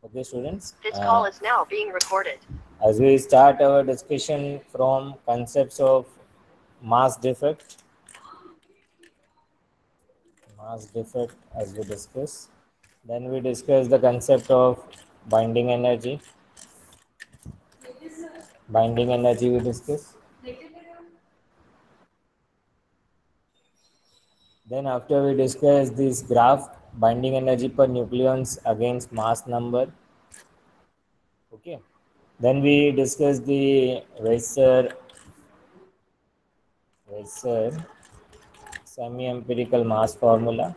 Okay, students. This call is now being recorded. As we start our discussion from concepts of mass defect, as we discuss, then we discuss the concept of binding energy. Binding energy we discuss. Then after we discuss this graph, binding energy per nucleons against mass number. Okay. Then we discuss the Weiser semi-empirical mass formula.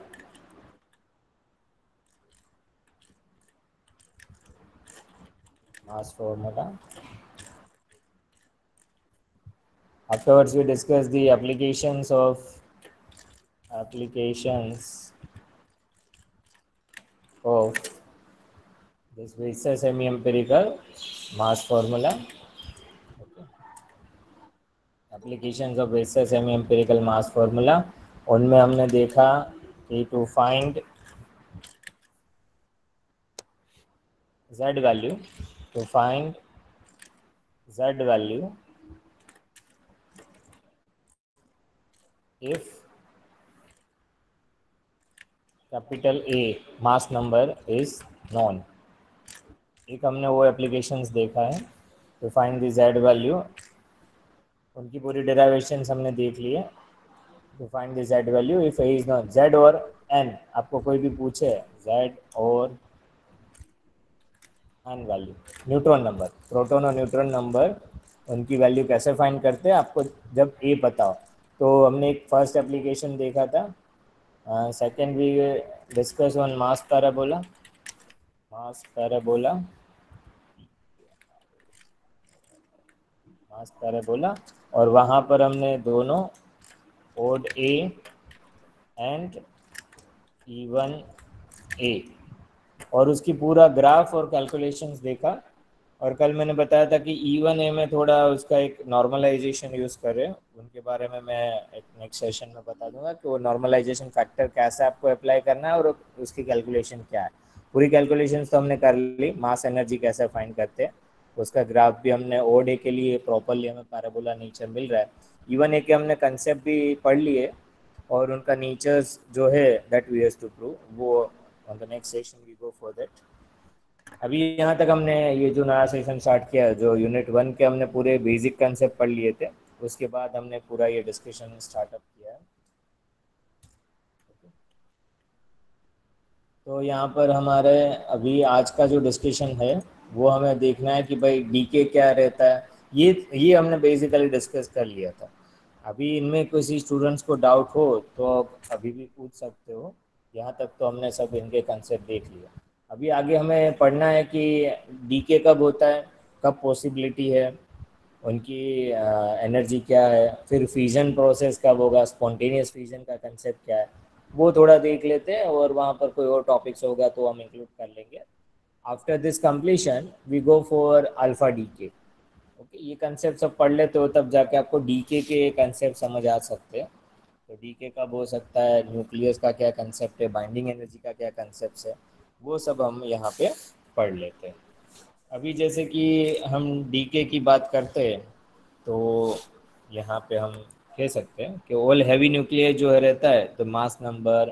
Afterwards, we discuss the applications of this Weiser semi-empirical mass formula. Applications of Weiser semi empirical mass formula, उनमें हमने देखा कि to find z value to find z value if capital A mass number is known. एक हमने वो applications देखा है to find the z value, उनकी पूरी डेरिवेशंस हमने देख ली है। To find the z value if A is known, z और n, आपको कोई भी पूछे z और N value, neutron number, proton और न्यूट्रॉन नंबर, उनकी वैल्यू कैसे फाइंड करते हैं आपको जब ए पता हो। तो हमने एक फर्स्ट एप्लीकेशन देखा था। Second we discuss on mass parabola और वहाँ पर हमने दोनों odd A and even A और उसकी पूरा ग्राफ और कैलकुलेशंस देखा। और कल मैंने बताया था कि इवन ए में थोड़ा उसका एक नॉर्मलाइजेशन यूज़ करें, उनके बारे में मैं एक नेक्स्ट सेशन में बता दूंगा कि वो नॉर्मलाइजेशन फैक्टर कैसे आपको अप्लाई करना है और उसकी कैलकुलेशन क्या है। पूरी कैलकुलेशन तो हमने कर ली, मास एनर्जी कैसे फाइंड करते हैं, उसका ग्राफ भी हमने ओड ए के लिए प्रॉपरली हमें पैराबोला नेचर मिल रहा है। इवन ए के हमने कंसेप्ट भी पढ़ लिए और उनका नेचर्स जो है that we have to prove, वो on the next session we go for that. अभी यहाँ तक हमने ये जो नया सेशन स्टार्ट किया, जो यूनिट 1 के हमने पूरे बेसिक कंसेप्ट पढ़ लिए थे, उसके बाद हमने पूरा ये डिस्कशन स्टार्टअप किया है। तो यहाँ पर हमारे अभी आज का जो डिस्कशन है वो हमें देखना है कि भाई डीके क्या रहता है। ये हमने बेसिकली डिस्कस कर लिया था। अभी इनमें किसी स्टूडेंट्स को डाउट हो तो अभी भी पूछ सकते हो। यहाँ तक तो हमने सब इनके कंसेप्ट देख लिया। अभी आगे हमें पढ़ना है कि डीके कब होता है, कब पॉसिबिलिटी है, उनकी एनर्जी क्या है, फिर फ्यूजन प्रोसेस कब होगा, स्पॉन्टेनियस फ्यूजन का कंसेप्ट क्या है, वो थोड़ा देख लेते हैं और वहाँ पर कोई और टॉपिक्स होगा तो हम इंक्लूड कर लेंगे। After this completion we go for alpha decay. Okay, ये कंसेप्ट सब पढ़ लेते हो तब जाके आपको डीके के कंसेप्ट समझ आ सकते हैं। तो डीके कब हो सकता है, न्यूक्लियस का क्या कंसेप्ट है, बाइंडिंग एनर्जी का क्या कंसेप्ट है, वो सब हम यहाँ पे पढ़ लेते हैं। अभी जैसे कि हम डीके की बात करते हैं तो यहाँ पे हम कह सकते हैं कि ऑल हैवी न्यूक्लियर जो है रहता है तो mass number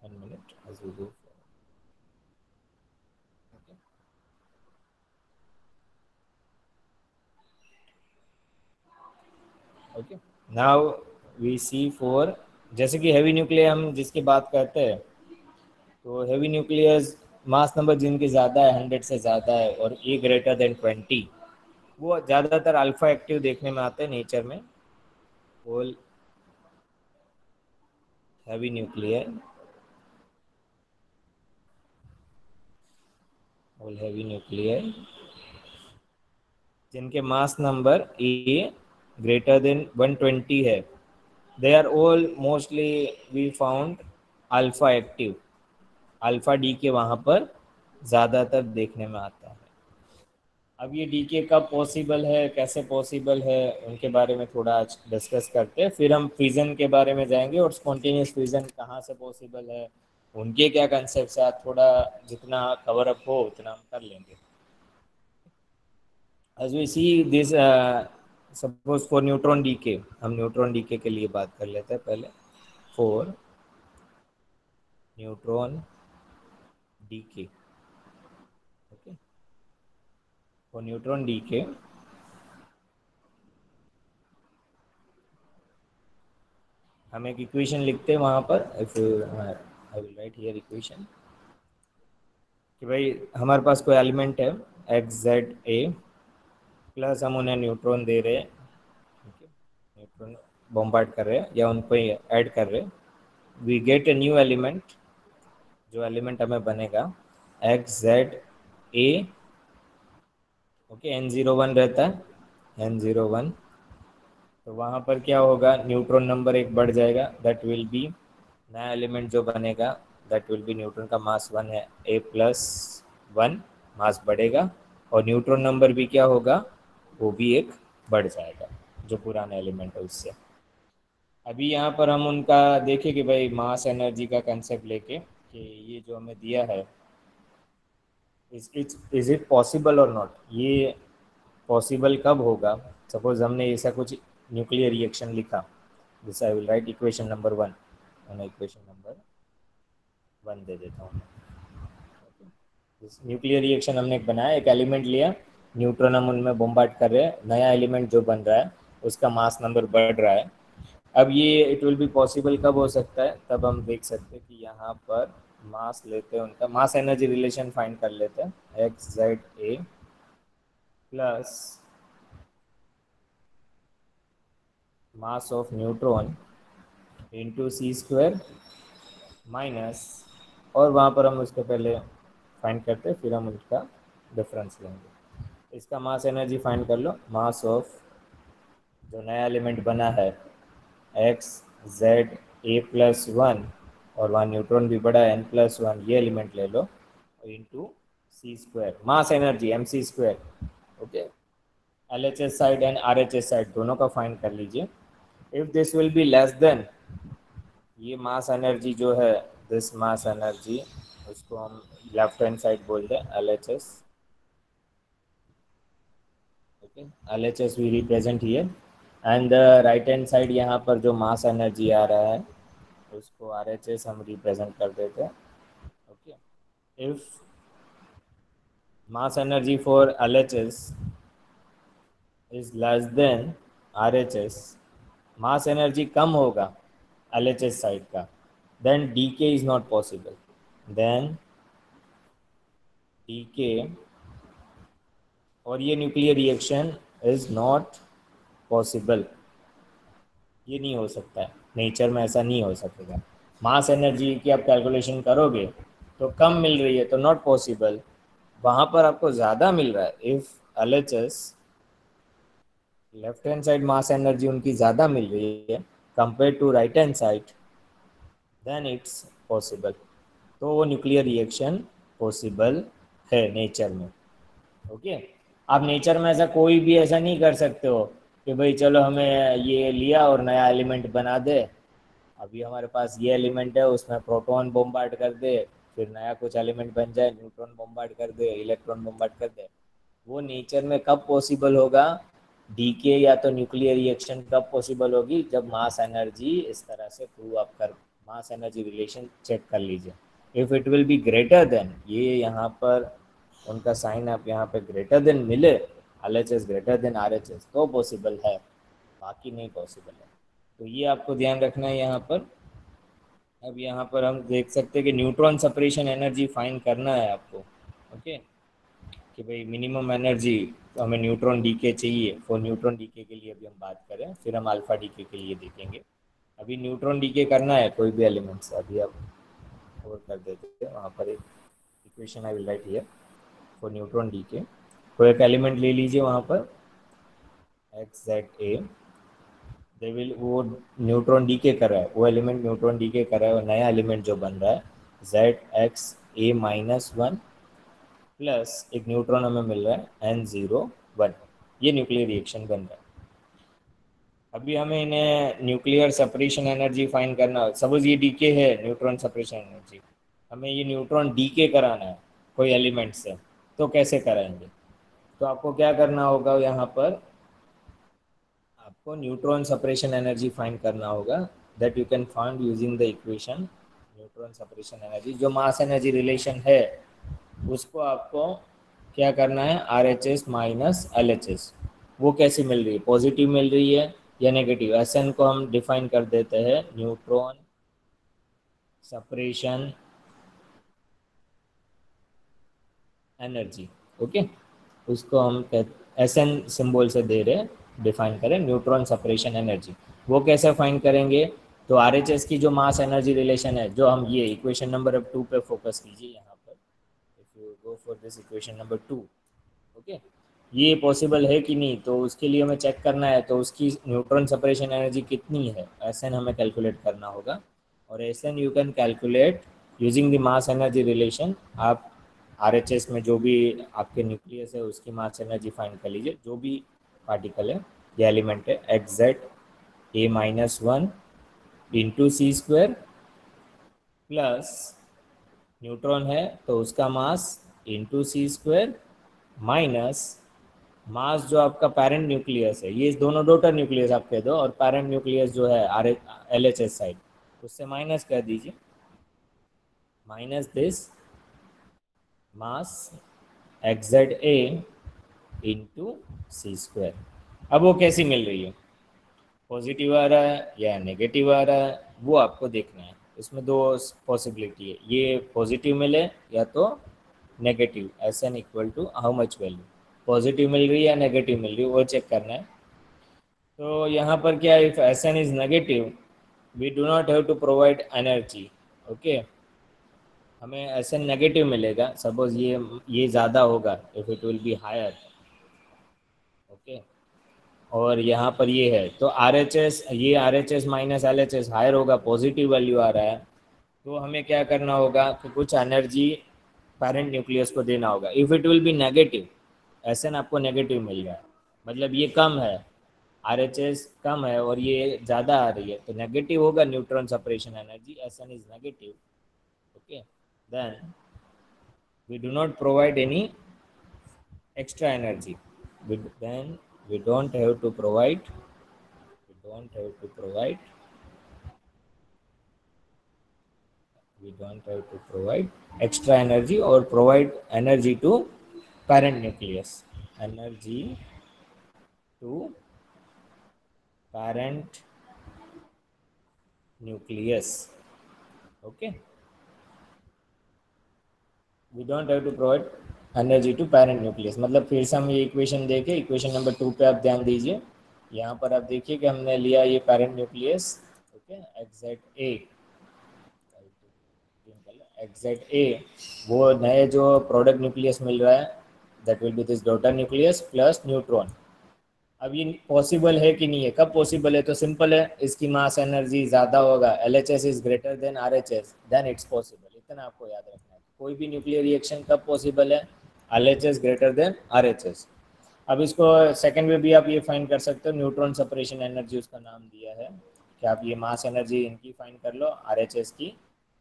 1 minute as we go. Okay, now we see for, जैसे कि हैवी न्यूक्लियर हम जिसकी बात करते हैं तो हैवी न्यूक्लियस मास नंबर जिनके ज़्यादा है, 100 से ज़्यादा है और ए ग्रेटर देन 20, वो ज़्यादातर अल्फा एक्टिव देखने में आते हैं नेचर में। ऑल हैवी न्यूक्लियर जिनके mass number A greater than 120 है, they are all mostly we found alpha active. Alpha decay वहाँ पर ज़्यादातर देखने में आता है। अब ये डी के कब पॉसिबल है, कैसे पॉसिबल है, उनके बारे में थोड़ा आज डिस्कस करते हैं। फिर हम फ्यूज़न के बारे में जाएंगे और स्पॉन्टेनियस फ्यूज़न कहाँ से पॉसिबल है, उनके क्या कंसेप्ट है, थोड़ा जितना कवर अप हो उतना हम कर लेंगे। as we see this suppose for neutron decay, हम न्यूट्रॉन डीके के लिए बात कर लेते हैं पहले। For neutron decay, okay, for neutron decay हम एक इक्वेशन लिखते हैं वहाँ पर। If I will write here equation कि भाई हमारे पास कोई एलिमेंट है एक्स जेड ए, प्लस हम उन्हें न्यूट्रॉन दे रहे हैं, न्यूट्रॉन बॉम्बार्ड कर रहे हैं या उन पर ऐड कर रहे हैं। We get a new element, जो एलिमेंट हमें बनेगा एक्स जेड ए, ओके, N01 रहता है, N01। तो वहाँ पर क्या होगा, न्यूट्रॉन नंबर एक बढ़ जाएगा, दैट विल बी नया एलिमेंट जो बनेगा, दैट विल बी न्यूट्रॉन का मास 1 है, A+1 मास बढ़ेगा, और न्यूट्रॉन नंबर भी क्या होगा, वो भी एक बढ़ जाएगा जो पुराना एलिमेंट है उससे। अभी यहाँ पर हम उनका देखें कि भाई मास एनर्जी का कंसेप्ट लेके कि ये जो हमें दिया है, इज इट पॉसिबल और नॉट, ये पॉसिबल कब होगा। सपोज हमने ऐसा कुछ न्यूक्लियर रिएक्शन लिखा, this I will right equation number 1, मैं इक्वेशन नंबर 1 दे देता हूँ। न्यूक्लियर रिएक्शन हमने एक बनाया, एक एलिमेंट लिया, न्यूट्रॉन हम उनमें बॉम्बार्ड कर रहे हैं, नया एलिमेंट जो बन रहा है उसका मास नंबर बढ़ रहा है। अब ये इट विल बी पॉसिबल कब हो सकता है, तब हम देख सकते हैं कि यहाँ पर मास लेते हैं, उनका मास एनर्जी रिलेशन फाइंड कर लेते हैं, X Z A plus mass of neutron into C square minus, और वहाँ पर हम उसके पहले फाइंड करते हैं, फिर हम उसका डिफरेंस लेंगे। इसका मास एनर्जी फाइंड कर लो, मास ऑफ जो नया एलिमेंट बना है एक्स जेड A+1, और वहाँ न्यूट्रॉन भी बड़ा है N+1, ये एलिमेंट ले लो, into C square, mass energy mc², okay, LHS side and RHS side दोनों का फाइंड कर लीजिए। If this will be less than, ये मास एनर्जी जो है, दिस मास एनर्जी, उसको हम लेफ्ट हैंड साइड बोल दें LHS, okay, LHS we represent here, and right hand side यहाँ पर जो मास एनर्जी आ रहा है उसको RHS हम रिप्रेजेंट कर देते हैं, okay. If mass energy for LHS is less than RHS, mass energy कम होगा LHS साइड का, then decay is not possible, then decay और ये nuclear reaction is not possible, ये नहीं हो सकता है, नेचर में ऐसा नहीं हो सकेगा। मास एनर्जी की आप कैलकुलेशन करोगे तो कम मिल रही है तो नॉट पॉसिबल, वहाँ पर आपको ज़्यादा मिल रहा है, if LHS left hand side mass energy उनकी ज़्यादा मिल रही है compare to right hand side, then it's possible, तो वो न्यूक्लियर रिएक्शन पॉसिबल है नेचर में, ओके। आप नेचर में ऐसा कोई भी ऐसा नहीं कर सकते हो कि भाई चलो हमें ये लिया और नया एलिमेंट बना दे, अभी हमारे पास ये एलिमेंट है उसमें प्रोटॉन बॉम्बार्ड कर दे, फिर नया कुछ एलिमेंट बन जाए, न्यूट्रॉन बॉम्बार्ड कर दे, इलेक्ट्रॉन बॉम्बार्ड कर दे। वो नेचर में कब पॉसिबल होगा, डीके या तो न्यूक्लियर रिएक्शन कब पॉसिबल होगी, जब मास एनर्जी इस तरह से प्रूव अप कर, मास एनर्जी रिलेशन चेक कर लीजिए। If it will be greater than, ये यहाँ पर उनका साइन आप यहाँ पे ग्रेटर देन मिले, LHS ग्रेटर देन RHS, तो पॉसिबल है, बाकी नहीं पॉसिबल है। तो ये आपको ध्यान रखना है यहाँ पर। अब यहाँ पर हम देख सकते हैं कि न्यूट्रॉन सेपरेशन एनर्जी फाइंड करना है आपको, ओके, कि भाई मिनिमम एनर्जी तो हमें न्यूट्रॉन डीके चाहिए, फॉर न्यूट्रॉन डीके के लिए अभी हम बात करें, फिर हम अल्फा डीके के लिए देखेंगे। अभी न्यूट्रॉन डीके करना है कोई भी एलिमेंट से, अभी आप और कर देते हैं, वहाँ पर एक equation I will write here for neutron decay. कोई एक एलिमेंट ले लीजिए वहाँ पर X Z A, they will, वो न्यूट्रॉन डीके कर रहा है, वो एलिमेंट न्यूट्रॉन डीके कर रहा है, और नया एलिमेंट जो बन रहा है ZXA-1 प्लस एक न्यूट्रॉन हमें मिल रहा है N01, ये न्यूक्लियर रिएक्शन बन रहा है। अभी हमें इन्हें न्यूक्लियर सेपरेशन एनर्जी फाइंड करना, सपोज ये डीके है न्यूट्रॉन सेपरेशन एनर्जी, हमें ये न्यूट्रॉन डीके कराना है कोई एलिमेंट से, तो कैसे कराएंगे? तो आपको क्या करना होगा, यहाँ पर आपको न्यूट्रॉन सेपरेशन एनर्जी फाइंड करना होगा, that you can find using the equation neutron separation energy. जो मास एनर्जी रिलेशन है उसको आपको क्या करना है, are H S minus L H S. वो कैसे मिल रही है, पॉजिटिव मिल रही है या नेगेटिव? एस एन को हम डिफाइन कर देते हैं न्यूट्रॉन सेपरेशन एनर्जी। ओके, उसको हम एस एन सिम्बल से दे रहे, डिफाइन करें न्यूट्रॉन सेपरेशन एनर्जी। वो कैसे फाइंड करेंगे? तो आर एच एस की जो मास एनर्जी रिलेशन है, जो हम ये इक्वेशन नंबर अब 2 पे फोकस कीजिए यहाँ पर, if you go for this equation number 2। Okay, ये पॉसिबल है कि नहीं, तो उसके लिए हमें चेक करना है, तो उसकी न्यूट्रॉन सेपरेशन एनर्जी कितनी है, एस एन हमें कैलकुलेट करना होगा। और S N you can calculate using the mass energy relation. आप आर एच एस में जो भी आपके न्यूक्लियस है उसकी मास एनर्जी फाइंड कर लीजिए, जो भी पार्टिकल है या एलिमेंट है, X Z A minus one into C square plus neutron है तो उसका mass into C square minus mass जो आपका पेरेंट न्यूक्लियस है, ये दोनों डॉटर न्यूक्लियस आप कह दो, और पेरेंट न्यूक्लियस जो है or L H S side, उससे माइनस कर दीजिए, minus this mass X Z A into C square. अब वो कैसी मिल रही है, पॉजिटिव आ रहा है या नेगेटिव आ रहा है, वो आपको देखना है। इसमें दो पॉसिबिलिटी है, ये पॉजिटिव मिले या तो negative. S N equal to how much value, positive मिल रही है या नेगेटिव मिल रही है, वो चेक करना है। तो यहाँ पर क्या, if S N is negative we do not have to provide energy. Okay, हमें एस एन नेगेटिव मिलेगा, सपोज ये ज़्यादा होगा, if it will be higher. Okay, और यहाँ पर ये है तो आर एच एस, ये R H S minus L H S higher होगा, पॉजिटिव वैल्यू आ रहा है, तो हमें क्या करना होगा कि कुछ एनर्जी पेरेंट न्यूक्लियस को देना होगा। If it will be negative, S N आपको नेगेटिव मिल रहा है, मतलब ये कम है, आर एच एस कम है और ये ज़्यादा आ रही है, तो नेगेटिव होगा neutron separation energy, S N is negative. Okay, then we do not provide any extra energy. Then we don't have to provide, we don't have to provide, we don't have to provide extra energy or provide energy to parent nucleus. Energy to parent nucleus. Okay, we don't have to provide energy to parent nucleus. मतलब फिर से हम ये equation देखें, equation number 2 पे आप ध्यान दीजिए, यहाँ पर आप देखिए कि हमने लिया ये पेरेंट न्यूक्लियस। ओके, एक्जेट ए, एग्जैक्ट ए, वो नए जो प्रोडक्ट न्यूक्लियस मिल रहा है, that will B this daughter nucleus plus neutron. अब ये पॉसिबल है कि नहीं है, कब पॉसिबल है, तो सिंपल है, इसकी मास एनर्जी ज़्यादा होगा, L H S is greater than R H S, then it's possible. इतना आपको याद रखना है, कोई भी न्यूक्लियर रिएक्शन कब पॉसिबल है, L H S greater than R H S. अब इसको सेकंड में भी आप ये फाइंड कर सकते हो, न्यूट्रॉन सेपरेशन एनर्जी उसका नाम दिया है कि आप ये मास एनर्जी इनकी फाइंड कर लो, आर एच एस की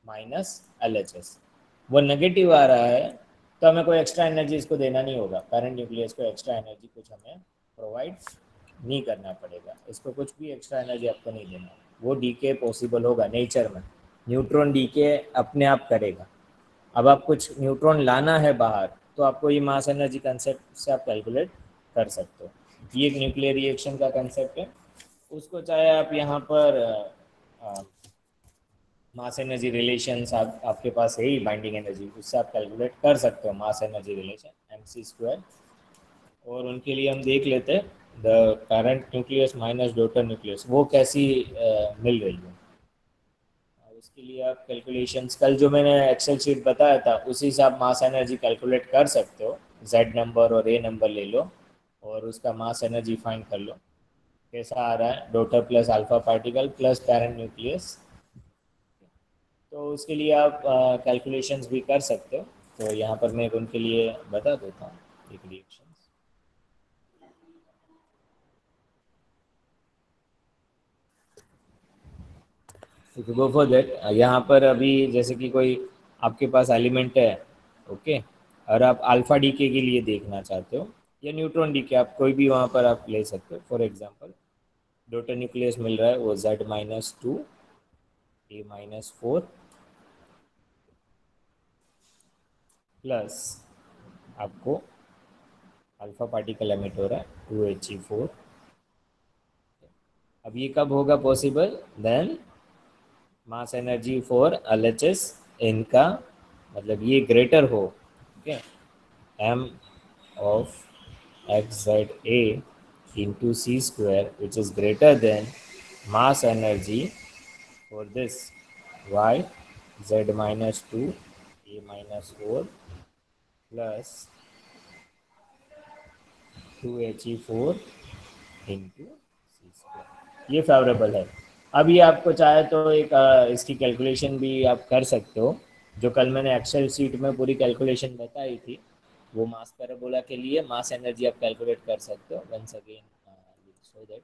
माइनस एल एच एस। वो नेगेटिव आ रहा है तो हमें कोई एक्स्ट्रा एनर्जी इसको देना नहीं होगा, पेरेंट न्यूक्लियस को एक्स्ट्रा एनर्जी कुछ हमें प्रोवाइड नहीं करना पड़ेगा, इसको कुछ भी एक्स्ट्रा एनर्जी आपको नहीं देना, वो डीके पॉसिबल होगा नेचर में, न्यूट्रॉन डीके अपने आप करेगा। अब आप कुछ न्यूट्रॉन लाना है बाहर, तो आपको ये मास एनर्जी कंसेप्ट से आप कैलकुलेट कर सकते हो। ये एक न्यूक्लियर रिएक्शन का कंसेप्ट है, उसको चाहे आप यहाँ पर मास एनर्जी रिलेशन आपके पास है ही, बाइंडिंग एनर्जी, उससे आप कैलकुलेट कर सकते हो mass energy relation M C square. और उनके लिए हम देख लेते हैं the parent nucleus minus daughter nucleus, वो कैसी मिल रही है। उसके लिए आप कैलकुलेशंस, कल जो मैंने एक्सेल शीट बताया था उसी से आप मास एनर्जी कैलकुलेट कर सकते हो, जेड नंबर और ए नंबर ले लो और उसका मास एनर्जी फाइंड कर लो कैसा आ रहा है, daughter plus alpha particle plus parent nucleus. तो उसके लिए आप कैलकुलेशंस भी कर सकते हो, तो यहाँ पर मैं उनके लिए बता देता हूँ एक रिएक्शन। गो फॉर दैट, यहाँ पर अभी जैसे कि कोई आपके पास एलिमेंट है, ओके, और आप अल्फा डीके के लिए देखना चाहते हो या न्यूट्रॉन डीके, आप कोई भी वहाँ पर आप ले सकते हो। फॉर एग्जांपल डोटर न्यूक्लियस मिल रहा है वो Z-2 A-4 प्लस आपको अल्फा पार्टिकल एमिट हो रहा है 2He4। अब ये कब होगा possible, then mass energy for LHS इनका मतलब ये ग्रेटर हो, okay, m of xza into c square which is greater than mass energy for this y z-2 a-4 plus 2He4 into C square, ये favourable है। अब ये आपको चाहे तो एक इसकी कैलकुलेशन भी आप कर सकते हो, जो कल मैंने एक्सेल शीट में पूरी कैलकुलेशन बताई थी, वो मास पैराबोला के लिए मास एनर्जी आप कैलकुलेट कर सकते हो। Once again so that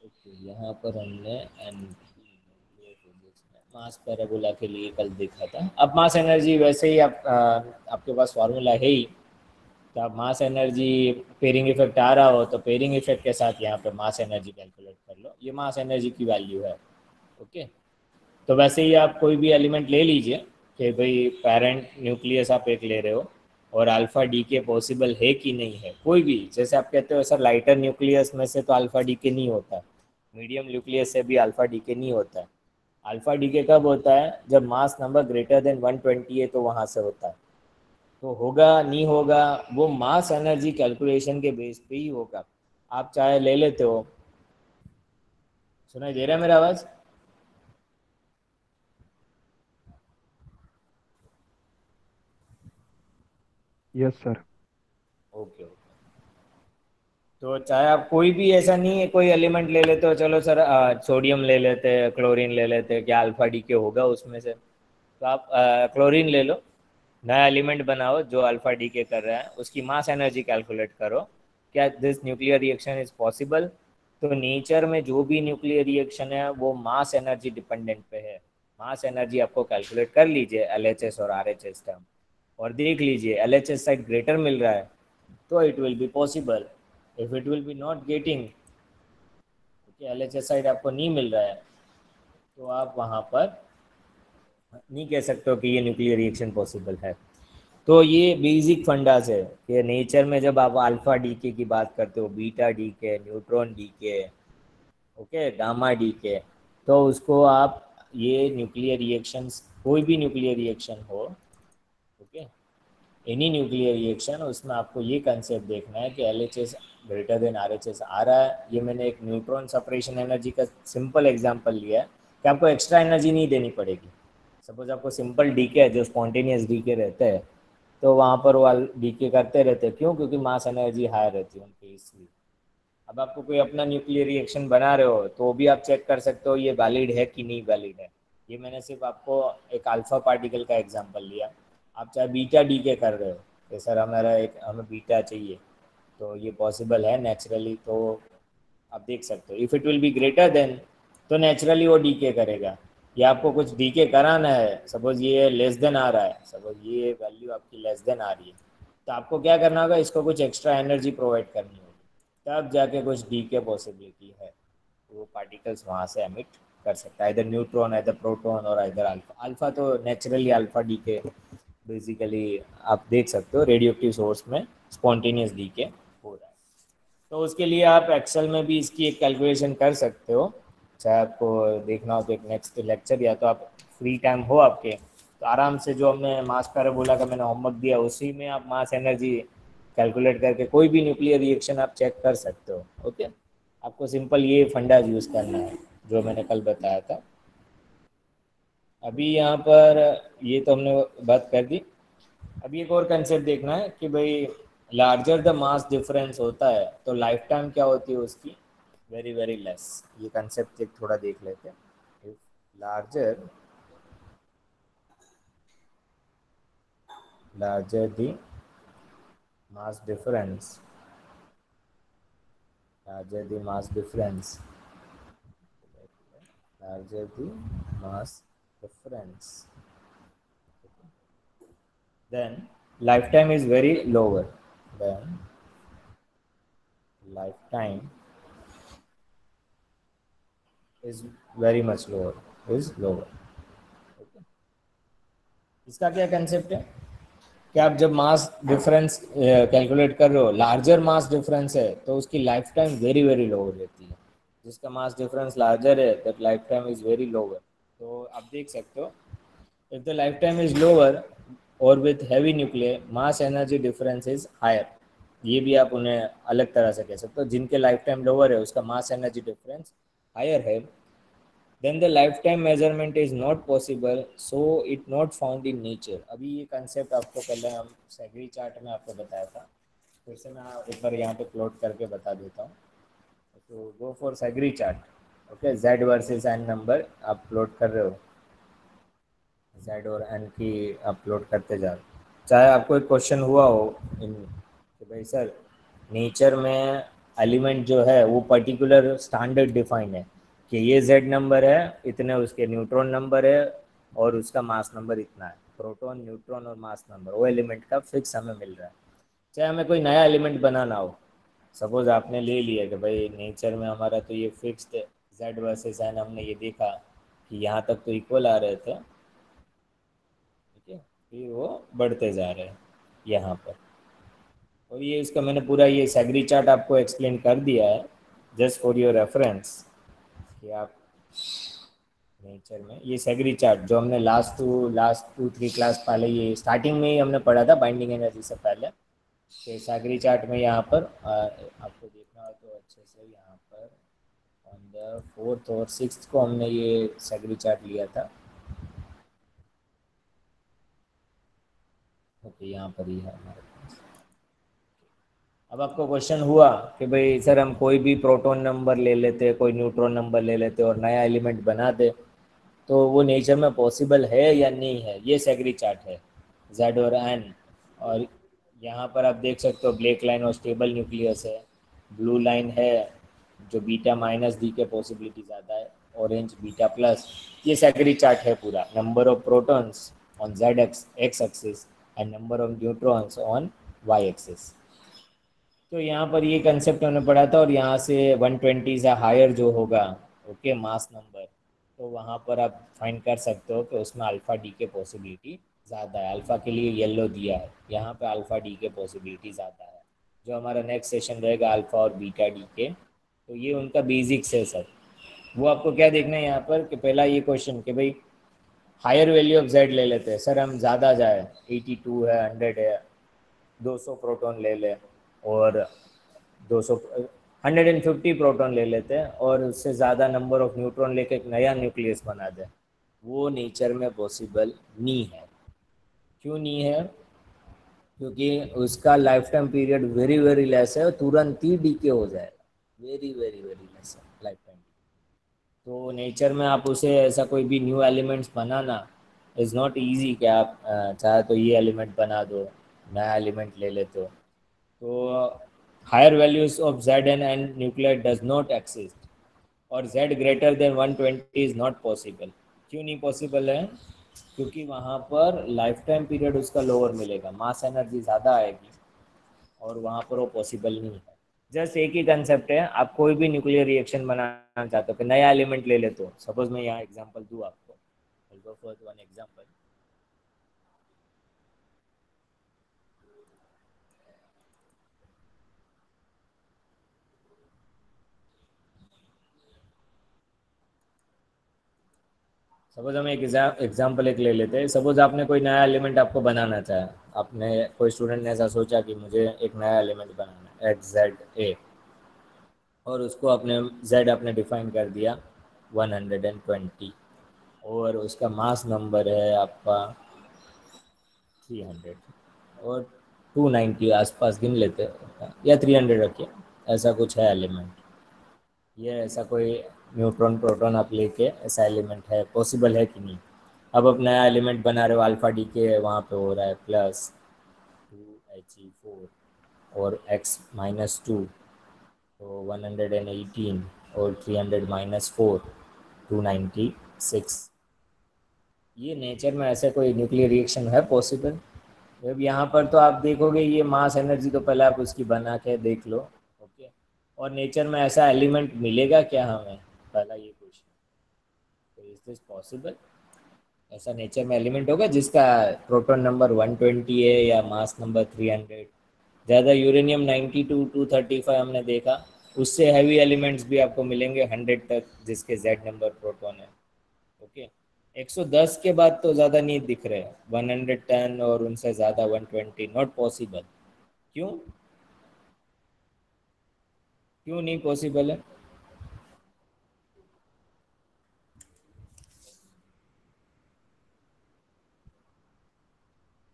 okay, यहाँ पर हमने एन मास पैराबोला के लिए कल देखा था। अब मास एनर्जी वैसे ही आप आपके पास फार्मूला है ही, तो आप मास एनर्जी पेयरिंग इफेक्ट आ रहा हो तो पेयरिंग इफेक्ट के साथ यहाँ पे मास एनर्जी कैलकुलेट कर लो, ये मास एनर्जी की वैल्यू है, ओके। तो वैसे ही आप कोई भी एलिमेंट ले लीजिए कि भाई पेरेंट न्यूक्लियस आप एक ले रहे हो और अल्फा डी के पॉसिबल है कि नहीं है, कोई भी, जैसे आप कहते हो सर लाइटर न्यूक्लियस में से तो अल्फा डी के नहीं होता, मीडियम न्यूक्लियस से भी अल्फा डी के नहीं होता है। अल्फा डी के कब होता है, जब मास नंबर ग्रेटर देन 120 है तो वहाँ से होता है। तो होगा नहीं होगा वो मास एनर्जी कैलकुलेशन के बेस पे ही होगा। आप चाहे ले लेते हो, सुनाई दे रहा है मेरा आवाज़? Yes sir. Okay okay. तो चाहे आप कोई भी, ऐसा नहीं है कोई एलिमेंट ले लेते हो, चलो सर सोडियम ले लेते हैं, क्लोरीन ले लेते हैं, क्या अल्फा डी के होगा उसमें से, तो आप क्लोरीन ले लो, नया एलिमेंट बनाओ जो अल्फा डी के कर रहा है, उसकी मास एनर्जी कैलकुलेट करो, क्या this nuclear reaction is possible. तो नेचर में जो भी न्यूक्लियर रिएक्शन है वो मास एनर्जी डिपेंडेंट पे है। मास एनर्जी आपको कैलकुलेट कर लीजिए LHS और RHS टर्म, और देख लीजिए LHS साइड ग्रेटर मिल रहा है तो it will be possible. If it will B not getting, क्योंकि LHS साइड आपको नहीं मिल रहा है, तो आप वहाँ पर नहीं कह सकते हो कि ये न्यूक्लियर रिएक्शन पॉसिबल है। तो ये बेसिक फंडास है कि नेचर में जब आप अल्फा डीके की बात करते हो, beta decay, neutron decay, okay, gamma decay, तो उसको आप ये न्यूक्लियर रिएक्शंस, कोई भी न्यूक्लियर रिएक्शन हो, ओके, एनी न्यूक्लियर रिएक्शन, उसमें आपको ये कंसेप्ट देखना है कि LHS ग्रेटर देन RHS आ रहा है। ये मैंने एक न्यूट्रॉन सेपरेशन एनर्जी का सिंपल एग्जांपल लिया है कि आपको एक्स्ट्रा एनर्जी नहीं देनी पड़ेगी। सपोज आपको सिंपल डीके है जो स्पॉन्टेनियस डीके रहते हैं, तो वहाँ पर वो डीके करते रहते हैं, क्यों, क्योंकि मास एनर्जी हाई रहती है उनकी, इसलिए। अब आपको कोई अपना न्यूक्लियर रिएक्शन बना रहे हो तो भी आप चेक कर सकते हो ये वैलिड है कि नहीं वैलिड है। ये मैंने सिर्फ आपको एक अल्फा पार्टिकल का एग्जांपल लिया। आप चाहे बीटा डीके कर रहे हो कि सर हमारा एक, हमें बीटा चाहिए, तो ये पॉसिबल है नेचुरली, तो आप देख सकते हो if it will be greater than, तो नेचुरली वो डीके करेगा। या आपको कुछ डीके कराना है, सपोज ये लेस देन आ रहा है, सपोज ये वैल्यू आपकी लेस देन आ रही है, तो आपको क्या करना होगा, इसको कुछ एक्स्ट्रा एनर्जी प्रोवाइड करनी होगी, तब जाके कुछ डीके पॉसिबिलिटी है, वो पार्टिकल्स वहाँ से एमिट कर सकता है, इधर न्यूट्रॉन, इधर प्रोटॉन और इधर अल्फा। अल्फा तो नेचुरली अल्फा डीके बेसिकली आप देख सकते हो रेडियो एक्टिव सोर्स में स्पॉन्टेनियस डीके हो रहा है। तो उसके लिए आप एक्सेल में भी इसकी एक कैलकुलेशन कर सकते हो, चाहे आपको देखना हो तो एक नेक्स्ट लेक्चर, या तो आप फ्री टाइम हो आपके तो आराम से जो हमने मास पैराबोला का मैंने होमवर्क दिया उसी में आप मास एनर्जी कैलकुलेट करके कोई भी न्यूक्लियर रिएक्शन आप चेक कर सकते हो, ओके। आपको सिंपल ये फंडाज यूज़ करना है जो मैंने कल बताया था। अभी यहाँ पर ये तो हमने बात कर दी। अभी एक और कंसेप्ट देखना है कि भाई लार्जर द मास डिफरेंस होता है तो लाइफ टाइम क्या होती है उसकी, वेरी वेरी लेस। ये कंसेप्ट एक थोड़ा देख लेते हैं। If larger larger the mass difference, larger the mass difference, larger the mass difference, then lifetime is very lower, then lifetime is very much lower, is lower. Okay. इसका क्या concept है कि आप जब मास डिफरेंस कैलकुलेट कर रहे हो, larger मास difference है तो उसकी life time very very lower रहती है. जिसका मास डिफरेंस लार्जर है that life time is very lower. तो आप देख सकते हो if the life time is lower और with heavy nuclear mass energy difference is higher. ये भी आप उन्हें अलग तरह से कह सकते हो. जिनके लाइफ टाइम लोअर है उसका मास एनर्जी डिफरेंस हायर है, then the lifetime measurement is not possible, so it not found in nature. अभी ये कंसेप्ट आपको पहले हम सैगरी चार्ट में आपको बताया था, फिर से मैं एक बार यहाँ पे प्लॉट करके बता देता हूँ. तो go for Segre chart. Okay, Z versus N number आप प्लॉट कर रहे हो, जेड और एन की आप प्लॉट करते जा रहे हो. चाहे आपको एक क्वेश्चन हुआ हो इन कि भाई सर नेचर में एलिमेंट जो है वो पर्टिकुलर स्टैंडर्ड डिफाइन है कि ये जेड नंबर है, इतने उसके न्यूट्रॉन नंबर है और उसका मास नंबर इतना है. प्रोटॉन न्यूट्रॉन और मास नंबर वो एलिमेंट का फिक्स हमें मिल रहा है. चाहे हमें कोई नया एलिमेंट बनाना हो, सपोज आपने ले लिया कि भाई नेचर में हमारा तो ये फिक्स्ड जेड वर्सेस एन, हमने ये देखा कि यहाँ तक तो इक्वल आ रहे थे, ठीक है, फिर वो बढ़ते जा रहे हैं यहाँ पर. और ये इसका मैंने पूरा ये सैगरी चार्ट आपको एक्सप्लेन कर दिया है जस्ट फॉर योर रेफरेंस कि आप नेचर में ये सैगरी चार्ट जो हमने लास्ट टू थ्री क्लास पहले ये स्टार्टिंग में ही हमने पढ़ा था बाइंडिंग एनर्जी से पहले, कि सैगरी चार्ट में यहाँ पर आपको देखना हो तो अच्छे से यहाँ पर ऑन द 4th और 6th को हमने ये सैगरी चार्ट लिया था. ओके, यहाँ पर ही है हमारे पास. अब आपको क्वेश्चन हुआ कि भाई सर हम कोई भी प्रोटॉन नंबर ले लेते, कोई न्यूट्रॉन नंबर ले लेते और नया एलिमेंट बना दे, तो वो नेचर में पॉसिबल है या नहीं है. ये सैगरी चार्ट है जेड और एन. और यहाँ पर आप देख सकते हो ब्लैक लाइन और स्टेबल न्यूक्लियस है, ब्लू लाइन है जो बीटा माइनस डी के पॉसिबिलिटी ज़्यादा है, ऑरेंज बीटा प्लस. ये सैगरी चार्ट है पूरा. Number of protons on Z X axis and number of neutrons on Y axis. तो यहाँ पर ये कंसेप्ट हमने पढ़ा था. और यहाँ से 120 से हायर जो होगा ओके मास नंबर, तो वहाँ पर आप फाइंड कर सकते हो कि उसमें अल्फ़ा डी के पॉसिबिलिटी ज़्यादा है. अल्फ़ा के लिए येलो दिया है, यहाँ पे अल्फ़ा डी के पॉसिबिलिटी ज़्यादा है. जो हमारा नेक्स्ट सेशन रहेगा अल्फ़ा और बीटा डी के, तो ये उनका बेसिक्स है सर. वो आपको क्या देखना है यहाँ पर कि पहला ये क्वेश्चन कि भाई हायर वैल्यू ऑफ जेड ले लेते हैं. सर हम ज़्यादा जाए, 82 है, 100 है, 200 प्रोटॉन ले लें और 200 150 प्रोटॉन ले लेते हैं और उससे ज़्यादा नंबर ऑफ न्यूट्रॉन लेके एक नया न्यूक्लियस बना दें. वो नेचर में पॉसिबल नहीं है. क्यों नहीं है? क्योंकि उसका life time period very very less है और तुरंत ही डीके हो जाएगा. वेरी वेरी वेरी लेस है लाइफ टाइम. तो नेचर में आप उसे ऐसा कोई भी new elements banana is not easy कि आप चाहे तो ये एलिमेंट बना दो, नया एलिमेंट ले लेते हो. तो higher values of Z and nuclear does not exist और Z greater than 120 is not possible. क्यों नहीं पॉसिबल है? क्योंकि वहाँ पर लाइफ टाइम पीरियड उसका लोअर मिलेगा, मास एनर्जी ज़्यादा आएगी और वहाँ पर वो पॉसिबल नहीं है. जस्ट एक ही कंसेप्ट है. आप कोई भी न्यूक्लियर रिएक्शन बनाना चाहते हो कि नया एलिमेंट ले लेते हो. सपोज मैं यहाँ एग्जांपल दूँ आपको, फर्स्ट वन एग्जांपल. सपोज हम एक एग्जाम्पल एक ले लेते हैं. सपोज आपने कोई नया एलिमेंट आपको बनाना चाहा, आपने कोई स्टूडेंट ने ऐसा सोचा कि मुझे एक नया एलिमेंट बनाना है एट जेड ए, और उसको अपने जेड आपने डिफाइन कर दिया 120 और उसका मास नंबर है आपका 300 और 290 आसपास गिन लेते हैं या 300 रखिए, ऐसा कुछ है एलिमेंट. ये ऐसा कोई न्यूट्रॉन प्रोटॉन आप लेके ऐसा एलिमेंट है, पॉसिबल है कि नहीं? अब नया एलिमेंट बना रहे हो, अल्फा डी के वहाँ पे हो रहा है प्लस He4 और x-2 तो 118 और 300 - 4 296। ये नेचर में ऐसा कोई न्यूक्लियर रिएक्शन है पॉसिबल? अब यहाँ पर तो आप देखोगे ये मास एनर्जी तो पहले आप उसकी बना के देख लो। ओके, और नेचर में ऐसा एलिमेंट मिलेगा क्या हमें, पहला ये क्वेश्चन। तो इज दिस पॉसिबल? ऐसा नेचर में एलिमेंट होगा जिसका प्रोटॉन नंबर 120 है या मास नंबर 300? ज़्यादा यूरेनियम 92 235 हमने देखा, उससे हैवी एलिमेंट्स भी आपको मिलेंगे 100 तक जिसके जेड नंबर प्रोटॉन है। ओके, 110 के बाद तो ज़्यादा नहीं दिख रहे, 110 और उनसे ज़्यादा 120 नॉट पॉसिबल। क्यों? क्यों नहीं पॉसिबल है?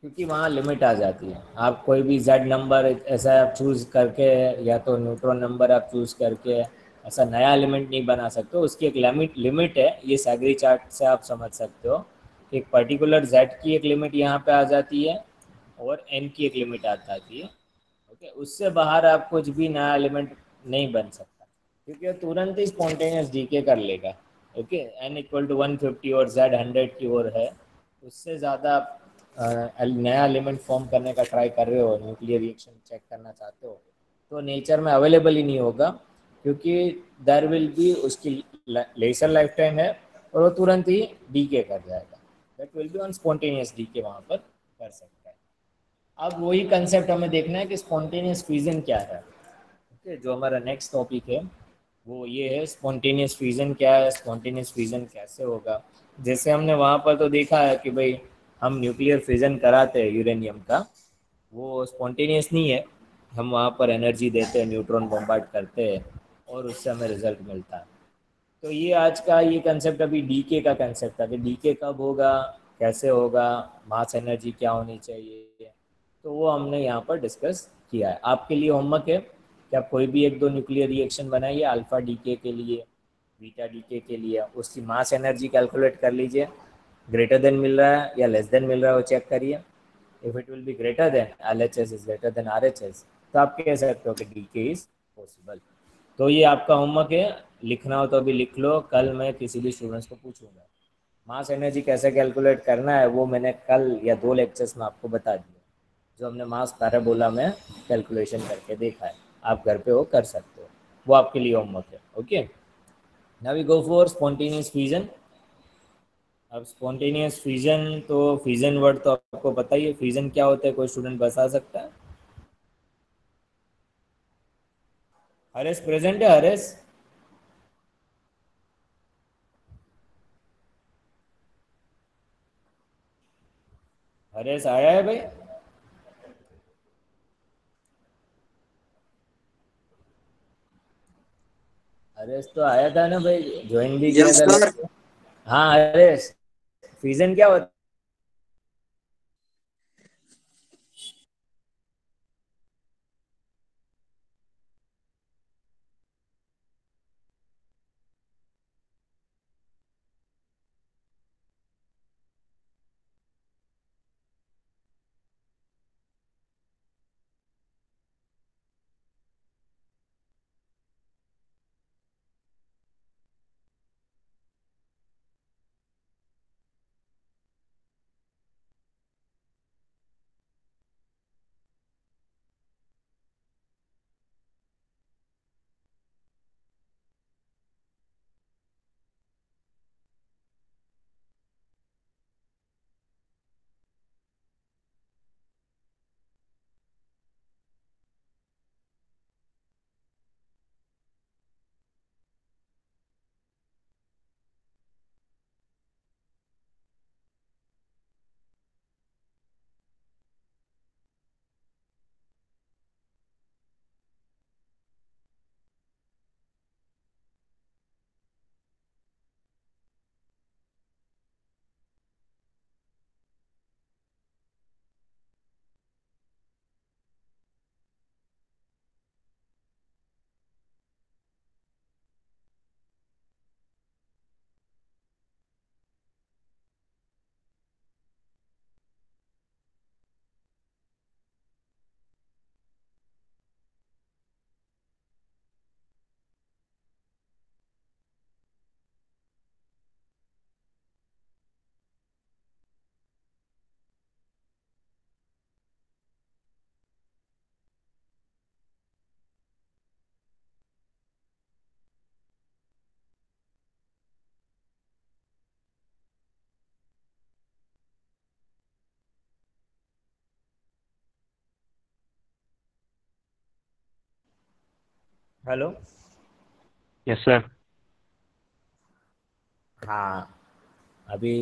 क्योंकि वहाँ लिमिट आ जाती है। आप कोई भी जेड नंबर ऐसा आप चूज़ करके या तो न्यूट्रॉन नंबर आप चूज़ करके ऐसा नया एलिमेंट नहीं बना सकते हो। उसकी एक लिमिट है, ये सैगरी चार्ट से आप समझ सकते हो कि एक पर्टिकुलर जेड की एक लिमिट यहाँ पे आ जाती है और एन की एक लिमिट आ जाती है। ओके, उससे बाहर आप कुछ भी नया एलिमेंट नहीं बन सकता क्योंकि वो तुरंत ही स्पॉन्टेनियस डीके कर लेगा। ओके, एन इक्वल टू 150 और जेड 100 की ओर है, उससे ज़्यादा आप नया एलिमेंट फॉर्म करने का ट्राई कर रहे हो, न्यूक्लियर रिएक्शन चेक करना चाहते हो, तो नेचर में अवेलेबल ही नहीं होगा क्योंकि देयर विल बी उसकी लेसर लाइफ टाइम है और वो तुरंत ही डीके कर जाएगा। That will be on spontaneous decay वहाँ पर कर सकता है। अब वही कंसेप्ट हमें देखना है कि स्पॉन्टेनियस फ्यूजन क्या है। ओके, जो हमारा नेक्स्ट टॉपिक है वो ये है स्पॉन्टेनियस फ्यूजन क्या है, स्पॉन्टेनियस फ्यूजन कैसे होगा। जैसे हमने वहाँ पर तो देखा है कि भाई हम न्यूक्लियर फ्यूजन कराते हैं यूरेनियम का, वो स्पॉन्टेनियस नहीं है। हम वहाँ पर एनर्जी देते हैं, न्यूट्रॉन बम्बार्ड करते हैं और उससे हमें रिजल्ट मिलता है। तो ये आज का ये कंसेप्ट अभी डीके का कंसेप्ट था कि डीके कब होगा, कैसे होगा, मास एनर्जी क्या होनी चाहिए, तो वो हमने यहाँ पर डिस्कस किया है। आपके लिए होमवर्क है कि आप कोई भी एक दो न्यूक्लियर रिएक्शन बनाइए अल्फा डीके के लिए, बीटा डीके के लिए, उसकी मास एनर्जी कैलकुलेट कर लीजिए, ग्रेटर देन मिल रहा है या लेस देन मिल रहा है वो चेक करिए। If it will be greater than LHS is greater than RHS, तो आप कह सकते हो कि डीके इज पॉसिबल। तो ये आपका होमवर्क है, लिखना हो तो अभी लिख लो, कल मैं किसी भी स्टूडेंट्स को पूछूंगा। मास एनर्जी कैसे कैलकुलेट करना है वो मैंने कल या 2 लेक्चर्स में आपको बता दिया, जो हमने मास पैराबोला में कैलकुलेशन करके देखा है। आप घर पे वो कर सकते हो, वो आपके लिए होमवर्क है। Okay, now we go for spontaneous fusion. अब स्पॉन्टेनियस फ्यूजन, तो फ्यूजन वर्ड तो आपको पता ही है, फ्यूजन क्या होता है, कोई स्टूडेंट बता सकता है? हरेश प्रेजेंट है? हरेश, हरेश आया है भाई? हरेश तो आया था ना भाई, ज्वाइन भी किया यस था सर। लेक्चर। हाँ हरेश, फ्यूजन क्या होता हेलो। Yes sir. हाँ, अभी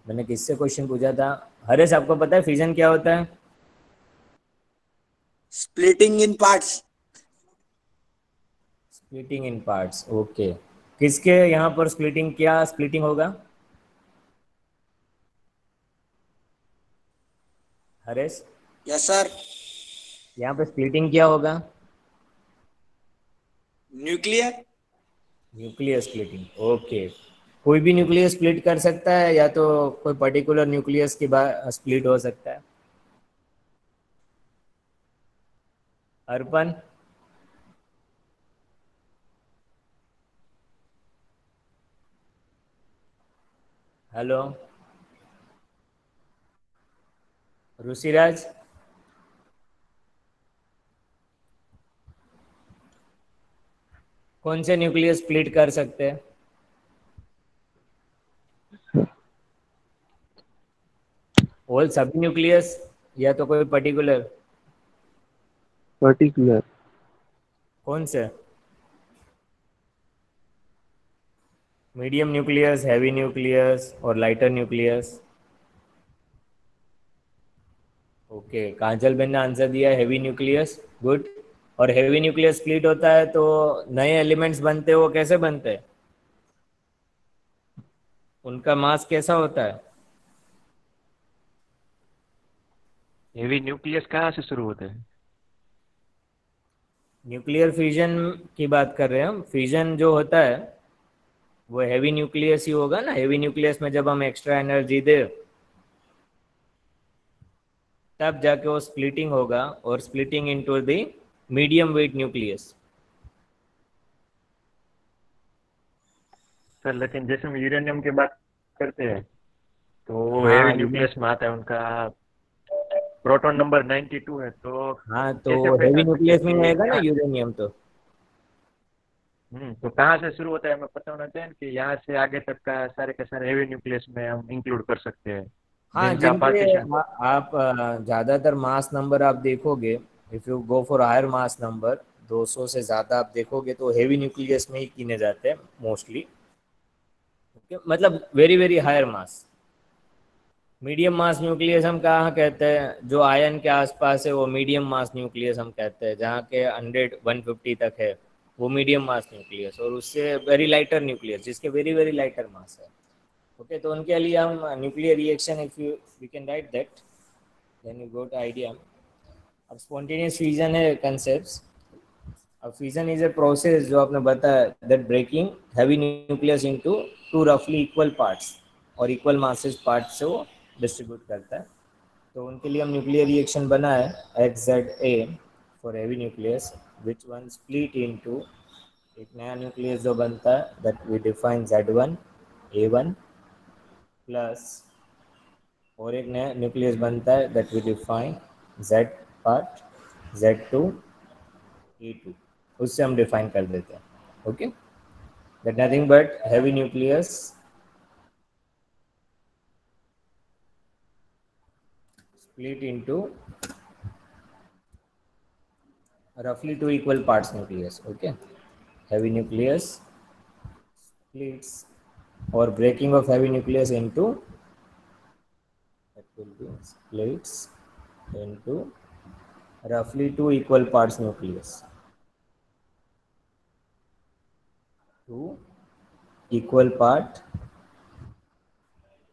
मैंने किससे क्वेश्चन पूछा था? हरेश, आपको पता है फ्यूजन क्या होता है? Splitting in parts. Splitting in parts, okay. किसके यहाँ पर स्प्लिटिंग, क्या स्प्लिटिंग होगा हरेश? Yes, sir. यहाँ पे स्प्लिटिंग क्या होगा? Nuclear. Nuclear splitting, okay. कोई भी न्यूक्लियस स्प्लिट कर सकता है या तो कोई पर्टिकुलर न्यूक्लियस की बात स्प्लिट हो सकता है? अर्पण। हेलो। ऋषिराज। कौन से न्यूक्लियस स्प्लिट कर सकते हैं? होल सभी न्यूक्लियस या तो कोई पर्टिकुलर? पर्टिकुलर। कौन से? मीडियम न्यूक्लियस, हैवी न्यूक्लियस और लाइटर न्यूक्लियस? ओके, काजल बेन ने आंसर दिया हैवी न्यूक्लियस, गुड। और हैवी न्यूक्लियस स्प्लिट होता है तो नए एलिमेंट्स बनते हैं, वो कैसे बनते हैं? उनका मास कैसा होता है? हेवी न्यूक्लियस कहाँ से शुरू होते हैं? न्यूक्लियर फ्यूजन की बात कर रहे हैं हम। फ्यूजन जो होता है वो हैवी न्यूक्लियस ही होगा ना। हैवी न्यूक्लियस में जब हम एक्स्ट्रा एनर्जी दे तब जाके वो स्प्लिटिंग होगा, और splitting into the medium weight nucleus. Sir लेकिन जैसे हम यूरेनियम की बात करते हैं तो वो हेवी हाँ न्यूक्लियस में आता है, उनका प्रोटॉन नंबर 92 है, तो हाँ, तो कैसे हैवी पहचान सकते हैं न्यूक्लियस में ही कि आएगा ना यहाँ यूरेनियम तो। तो कहाँ से शुरू होता है हमें पता होना चाहिए कि यहाँ से आगे तक का सारे के सारे हेवी न्यूक्लियस में हम इंक्लूड कर सकते हैं हाँ, जिनका जिनके पार्टीशन। आप ज़्यादातर मास नंबर आप देखोगे, if you go for higher mass number, 200 से ज़्यादा आप देखोगे तो हेवी न्यूक्लियस में ही गिने जाते हैं मोस्टली। मतलब वेरी वेरी हायर मास। मीडियम मास न्यूक्लियस हम कहाँ कहते हैं? जो आयन के आसपास है वो मीडियम मास न्यूक्लियस हम कहते हैं। जहाँ के 100 150 तक है वो मीडियम मास न्यूक्लियस, और उससे वेरी लाइटर न्यूक्लियस जिसके वेरी वेरी लाइटर मास है। ओके, तो उनके लिए हम nuclear reaction, if you we can write that, then you got idea. अब स्पॉन्टेनियस फ्यूजन है कंसेप्ट। अब फ्यूजन इज ए प्रोसेस जो आपने बताया, that breaking heavy nucleus into two रफली इक्वल पार्ट्स, और इक्वल मासेस पार्ट्स से वो डिस्ट्रीब्यूट करता है। तो उनके लिए हम न्यूक्लियर रिएक्शन बना है X Z A for heavy nucleus, which one split into, एक नया न्यूक्लियस जो बनता है that we define Z1 A1 plus, और एक नया न्यूक्लियस बनता है that we define Z part Z2 E2, उससे हम डिफाइन कर देते हैं। Okay, that nothing but heavy nucleus split into roughly two equal parts nucleus. Okay, heavy nucleus splits, or breaking of heavy nucleus into, that will be splits into roughly two equal parts nucleus, two equal part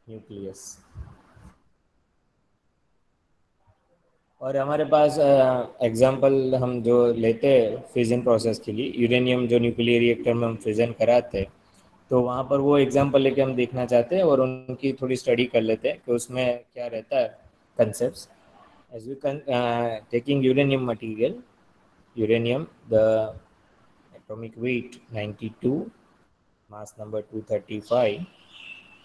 nucleus। और हमारे पास example हम जो लेते हैं fission process के लिए, uranium जो nuclear reactor में हम फिजन कराते हैं, तो वहाँ पर वो एग्जांपल लेके हम देखना चाहते हैं और उनकी थोड़ी स्टडी कर लेते हैं कि उसमें क्या रहता है concept. As we taking uranium material, uranium the atomic weight 92, mass number 235,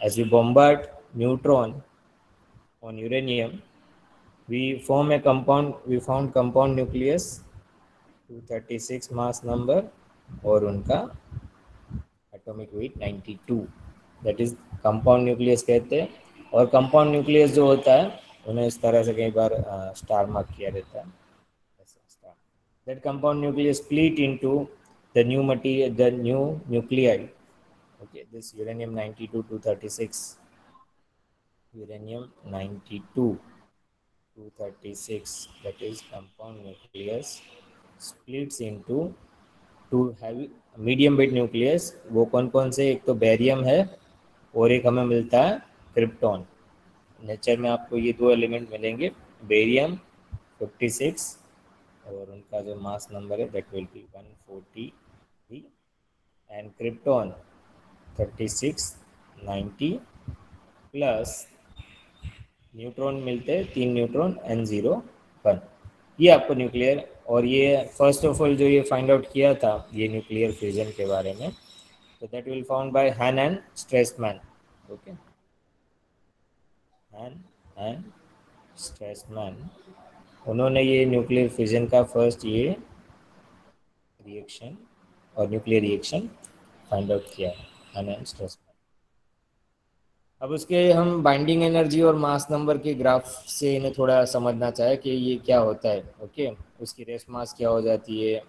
as we bombard neutron on uranium, we form a compound, we found compound nucleus 236 mass number, और उनका atomic weight 92, that is compound nucleus कहते हैं। और compound nucleus जो होता है उन्हें इस तरह से कई बार स्टार मार्क किया रहता है, ऐसे star. that compound nucleus split into the new material, the new nuclei. Okay, this uranium 92 236, uranium 92 236, that is compound nucleus splits into two heavy medium weight nucleus. वो कौन कौन से, एक तो बेरियम है और एक हमें मिलता है क्रिप्टॉन. नेचर में आपको ये दो एलिमेंट मिलेंगे, बेरियम 56 और उनका जो मास नंबर है that will B 143 and krypton 36 90 plus neutron मिलते हैं 3 न्यूट्रॉन N0 1. ये आपको न्यूक्लियर, और ये फर्स्ट ऑफ ऑल जो ये फाइंड आउट किया था ये न्यूक्लियर फ्यूजन के बारे में, तो that will found by Hahn and Strassmann. Okay, Hahn and Strassmann, उन्होंने ये न्यूक्लियर फ्यूजन का फर्स्ट ये रिएक्शन और न्यूक्लियर रिएक्शन फाइंड आउट किया है, हैन एंड स्ट्रेसमैन. अब उसके हम बाइंडिंग एनर्जी और मास नंबर के ग्राफ से इन्हें थोड़ा समझना चाहे कि ये क्या होता है. ओके, उसकी रेस्ट मास क्या हो जाती है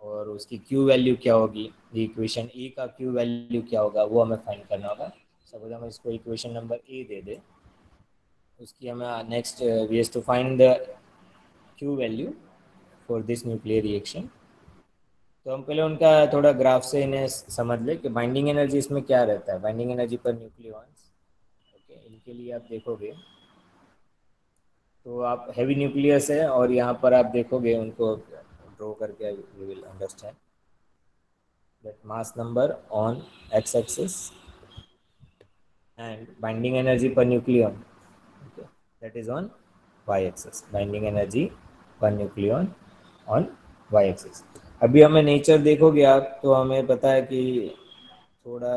और उसकी क्यू वैल्यू क्या होगी, ये इक्वेशन ए का क्यू वैल्यू क्या होगा वो हमें फाइंड करना होगा. सपोज हम इसको इक्वेशन नंबर ए दे दे, उसकी हमें next we have to find the Q value for this nuclear reaction. तो हम पहले उनका थोड़ा ग्राफ से इन्हें समझ ले कि बाइंडिंग एनर्जी इसमें क्या रहता है, बाइंडिंग एनर्जी पर न्यूक्लियॉन्स. इनके लिए आप देखोगे तो आप हैवी न्यूक्लियस है और यहाँ पर आप देखोगे उनको ड्रॉ करके you will understand that mass number on X axis and binding energy per nucleon that is on Y axis, binding energy per nucleon on Y axis. अभी हमें नेचर देखोगे आप तो हमें पता है कि थोड़ा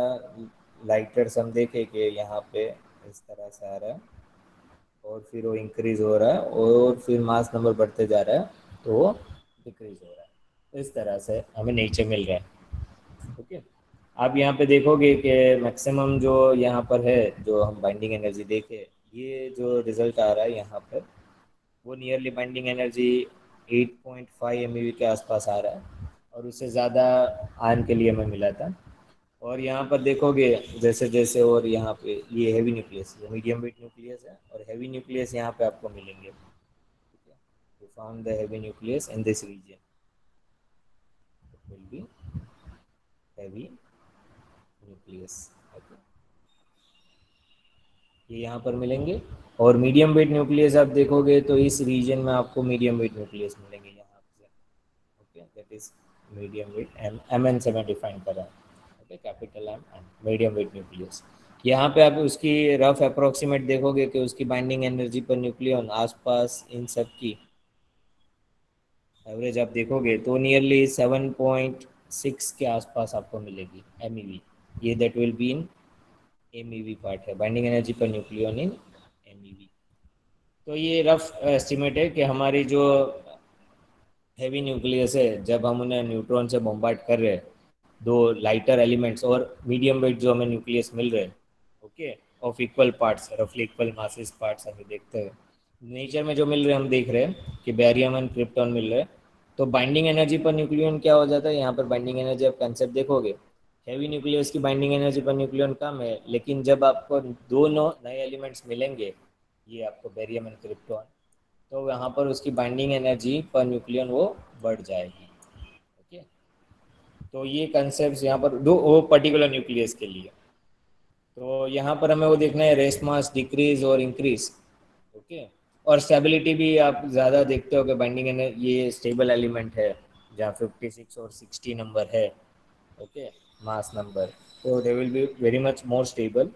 लाइटर हम देखें कि यहाँ पे इस तरह से आ रहा है और फिर वो इंक्रीज हो रहा है और फिर मास नंबर बढ़ते जा रहा है तो वो डिक्रीज हो रहा है. इस तरह से हमें नेचर मिल रहा है. ओके, आप यहाँ पे देखोगे कि मैक्सिमम जो यहाँ पर है, जो हम बाइंडिंग एनर्जी देखे, ये जो रिजल्ट आ रहा है यहाँ पर वो नियरली बाइंडिंग एनर्जी 8.5 MeV के आसपास आ रहा है और उससे ज़्यादा आयन के लिए हमें मिला था. और यहाँ पर देखोगे जैसे जैसे, और यहाँ पे ये हैवी न्यूक्लियस, ये मीडियम वेट न्यूक्लियस है और हैवी न्यूक्लियस यहाँ पे आपको मिलेंगे. ठीक है, you found the heavy nucleus in this region, it will be heavy nucleus. Okay, ये यहाँ पर मिलेंगे. और मीडियम वेट न्यूक्लियस आप देखोगे तो इस रीजन में आपको मीडियम वेट न्यूक्लियस मिलेंगे यहाँ से. Okay, that is medium weight, MN से मैं डिफाइन कर रहा हूँ. Capital M and medium weight nucleus. यहाँ पे आप उसकी रफ अप्रोक्सीमेट देखोगे कि उसकी बाइंडिंग एनर्जी पर न्यूक्लियन आसपास इन सब की एवरेज आप देखोगे तो नियरली 7.6 के आसपास आपको मिलेगी MeV. ये that will be in MeV part है, बाइंडिंग एनर्जी पर न्यूक्लियन इन MeV. तो ये रफ एस्टिमेट है कि हमारी जो हैवी न्यूक्लियस है, जब हम उन्हें न्यूट्रॉन से बॉम्बार्ड कर रहे हैं, दो लाइटर एलिमेंट्स और मीडियम वेट जो हमें न्यूक्लियस मिल रहे हैं, ओके, ऑफ इक्वल पार्ट्स, रफली इक्वल मासेस पार्ट्स हमें देखते हैं. नेचर में जो मिल रहे हैं हम देख रहे हैं कि बेरियम एंड क्रिप्टॉन मिल रहे हैं. तो बाइंडिंग एनर्जी पर न्यूक्लियन क्या हो जाता है, यहाँ पर बाइंडिंग एनर्जी आप कंसेप्ट देखोगे, हैवी न्यूक्लियस की बाइंडिंग एनर्जी पर न्यूक्लियन कम है, लेकिन जब आपको दोनों नए एलिमेंट्स मिलेंगे, ये आपको बेरियम एंड क्रिप्टॉन, तो यहाँ पर उसकी बाइंडिंग एनर्जी पर न्यूक्लियन वो बढ़ जाएगी. ओके, तो ये कंसेप्ट यहाँ पर दो वो पर्टिकुलर न्यूक्लियस के लिए. तो यहाँ पर हमें वो देखना है रेस्ट मास डिक्रीज और इंक्रीज. ओके, और स्टेबिलिटी भी आप ज़्यादा देखते हो कि बाइंडिंग एनर्जी ये स्टेबल एलिमेंट है जहाँ 56 और 60 नंबर है. ओके, मास नंबर, तो they will be very much more stable.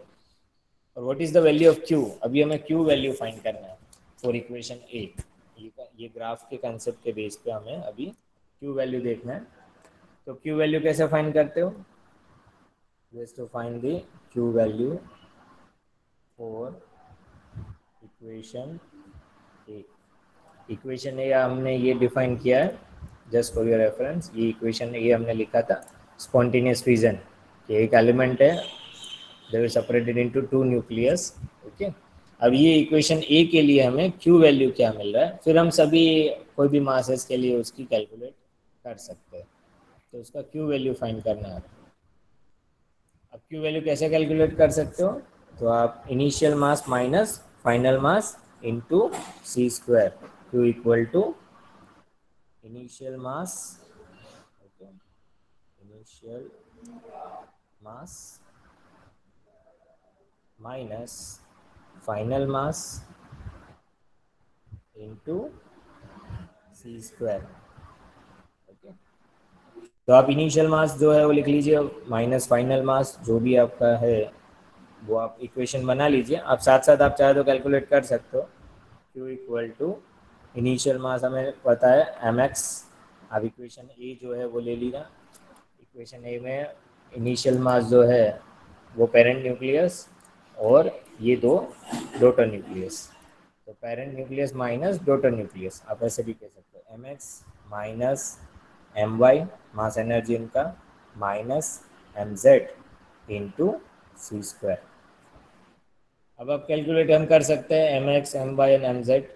और what is the value of Q, अभी हमें क्यू वैल्यू फाइंड करना है फॉर इक्वेशन ए. ये ग्राफ के कंसेप्ट के बेस पे हमें अभी क्यू वैल्यू देखना है. तो क्यू वैल्यू कैसे फाइंड करते हो, just to find the Q value for equation A. Equation A हमने ये डिफाइन किया है जस्ट फॉर योर रेफरेंस. ये इक्वेशन ए हमने लिखा था स्पॉन्टेनियस फ्यूजन कि एक एलिमेंट है, they were separated into 2 nucleus. Okay, अब ये इक्वेशन ए के लिए हमें क्यू वैल्यू क्या मिल रहा है, फिर हम सभी कोई भी मासेस के लिए उसकी कैलकुलेट कर सकते हैं। तो उसका क्यू वैल्यू फाइंड करना है। अब क्यू वैल्यू कैसे कैलकुलेट कर सकते हो? तो आप initial mass minus final mass into C square, Q equal to initial mass, okay, initial mass minus final mass into C square. Okay, तो आप इनिशियल मास जो है वो लिख लीजिए, माइनस फाइनल मास जो भी आपका है वो आप इक्वेशन बना लीजिए। आप साथ साथ आप चाहे तो कैलकुलेट कर सकते हो। Q इक्वल टू इनिशियल मास हमें पता है एम एक्स, अब इक्वेशन ए जो है वो ले लीजिए। इक्वेशन ए में इनिशियल मास जो है वो पेरेंट न्यूक्लियस और ये दो डॉटर न्यूक्लियस, तो parent nucleus minus daughter nucleus, आप ऐसे भी कह सकते हो M X minus M Y mass energy इनका minus M Z into C square. अब आप कैलकुलेट हम कर सकते हैं M X M Y and M Z,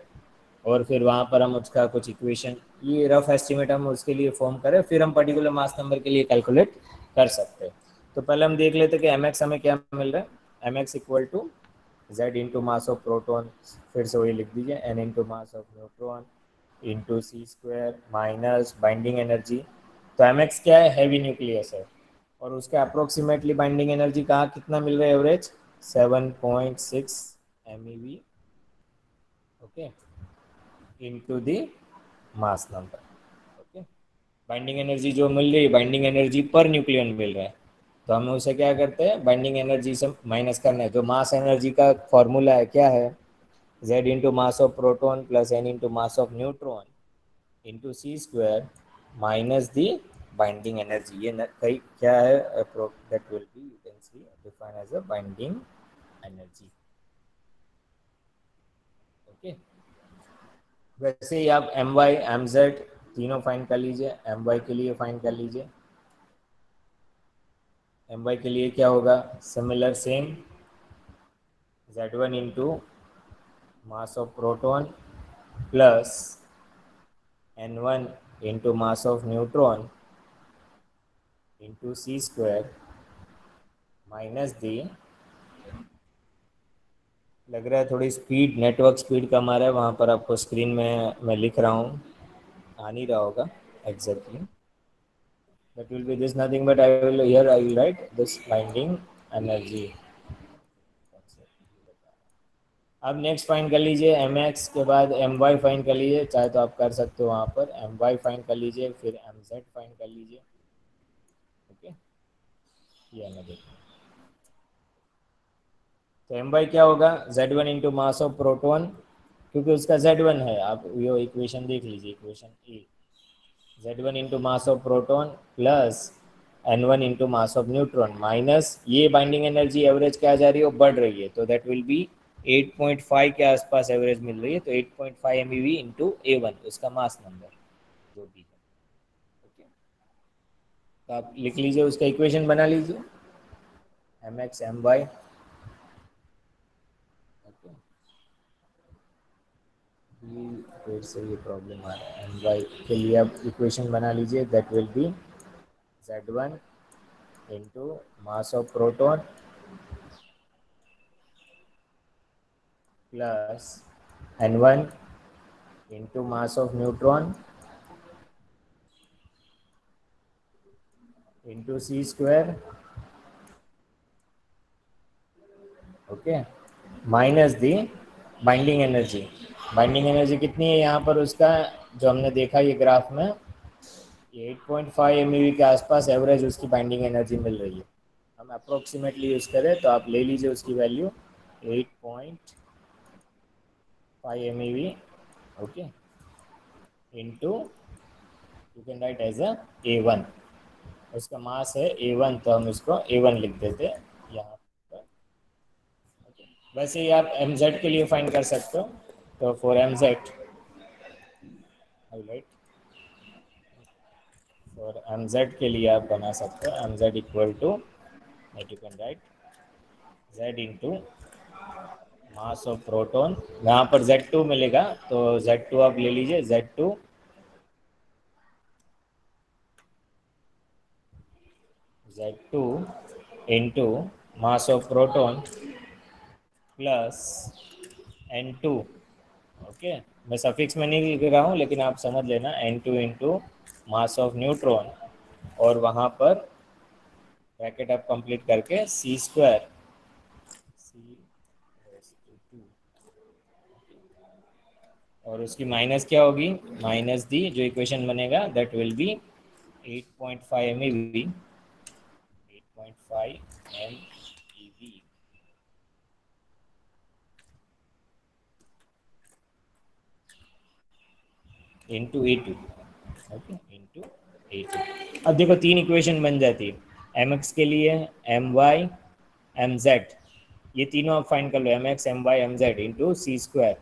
और फिर वहाँ पर हम उसका कुछ इक्वेशन, ये रफ एस्टिमेट हम उसके लिए फॉर्म करें, फिर हम पर्टिकुलर मास नंबर के लिए कैलकुलेट कर सकते हैं। तो पहले हम देख लेते हैं कि एम एक्स हमें क्या मिल रहा है। M X equal to Z into mass of proton, फिर से वही लिख दीजिए N into mass of neutron into C square minus binding energy. तो एम एक्स क्या है? हैवी न्यूक्लियस है, और उसके अप्रोक्सीमेटली बाइंडिंग एनर्जी कहाँ कितना मिल रहा है? Average 7.6 MeV, okay, into the mass number. Okay, binding energy जो मिल रही है, बाइंडिंग एनर्जी पर न्यूक्लियन मिल रहा है, तो हम उसे क्या करते हैं, बाइंडिंग एनर्जी से माइनस करना है। जो मास एनर्जी का फॉर्मूला है क्या है? Z into mass of proton plus n into mass of neutron into C square minus the binding energy. ये कई क्या है? That will be, you can see, define as a binding energy. Okay, वैसे ही आप एम वाई एम जेड तीनों find कर लीजिए। एम वाई के लिए फाइंड कर लीजिए, एम वाई के लिए क्या होगा? Similar same, Z one into mass of proton plus N one into mass of neutron into C square minus the, लग रहा है थोड़ी स्पीड, नेटवर्क स्पीड कम आ रहा है वहाँ पर, आपको स्क्रीन में मैं लिख रहा हूँ, आ नहीं रहा होगा exactly. That will be this nothing but I will write this binding energy। अब नेक्स्ट फाइंड कर लीजिए, एम एक्स के बाद एम वाई फाइंड कर लीजिए, चाहे तो आप कर सकते हो वहाँ पर एम वाई फाइंड कर लीजिए, फिर एम जेड फाइंड कर लीजिए। ओके, ये हमें देखना, तो एम वाई क्या होगा? Z one into mass of proton, क्योंकि उसका जेड वन है, आप ये इक्वेशन देख लीजिए, equation A, Z one into mass of proton plus N one into mass of neutron minus ये बाइंडिंग एनर्जी एवरेज क्या जा रही है? वो बढ़ रही है, तो दैट विल बी 8.5 के आसपास एवरेज मिल रही है, तो 8.5 MeV इंटू A1 उसका मास नंबर जो भी है। ओके, तो आप लिख लीजिए, उसका इक्वेशन बना लीजिए, M X M Y. Okay, फिर से ये प्रॉब्लम आ रहा है, एम वाई के लिए आप इक्वेशन बना लीजिए, that will B Z1 into mass of proton plus N1 into mass of neutron into C square, okay, minus the binding energy. Binding energy कितनी है यहाँ पर? उसका जो हमने देखा ये ग्राफ में, ये 8.5 MeV के आसपास एवरेज उसकी बाइंडिंग एनर्जी मिल रही है। हम अप्रोक्सीमेटली यूज़ करें तो आप ले लीजिए उसकी value 8.5 MeV, okay, into you can write as a A1, उसका मास है A1, तो हम इसको A1 लिख देते हैं यहाँ पर। वैसे ही आप MZ के लिए फाइंड कर सकते हो, तो for MZ right, for MZ के लिए आप बना सकते हो MZ equal to, you can write Z into mass of proton, यहाँ पर Z2 मिलेगा, तो Z2 आप ले लीजिए, Z2 Z2 into mass of proton plus N2। Okay, मैं सफिक्स में नहीं लिख रहा हूँ लेकिन आप समझ लेना, N2 into mass of neutron, और वहाँ पर ब्रैकेट आप कंप्लीट करके C स्क्वायर C/2, और उसकी माइनस क्या होगी, माइनस दी जो इक्वेशन बनेगा that will B 8.5 MeV, 8.5 MeV into A2। Okay, into A2। अब देखो तीन इक्वेशन बन जाती है एम एक्स के लिए, एम वाई, एम जेड, ये तीनों आप फाइंड कर लो, M X, M Y, M Z into C square.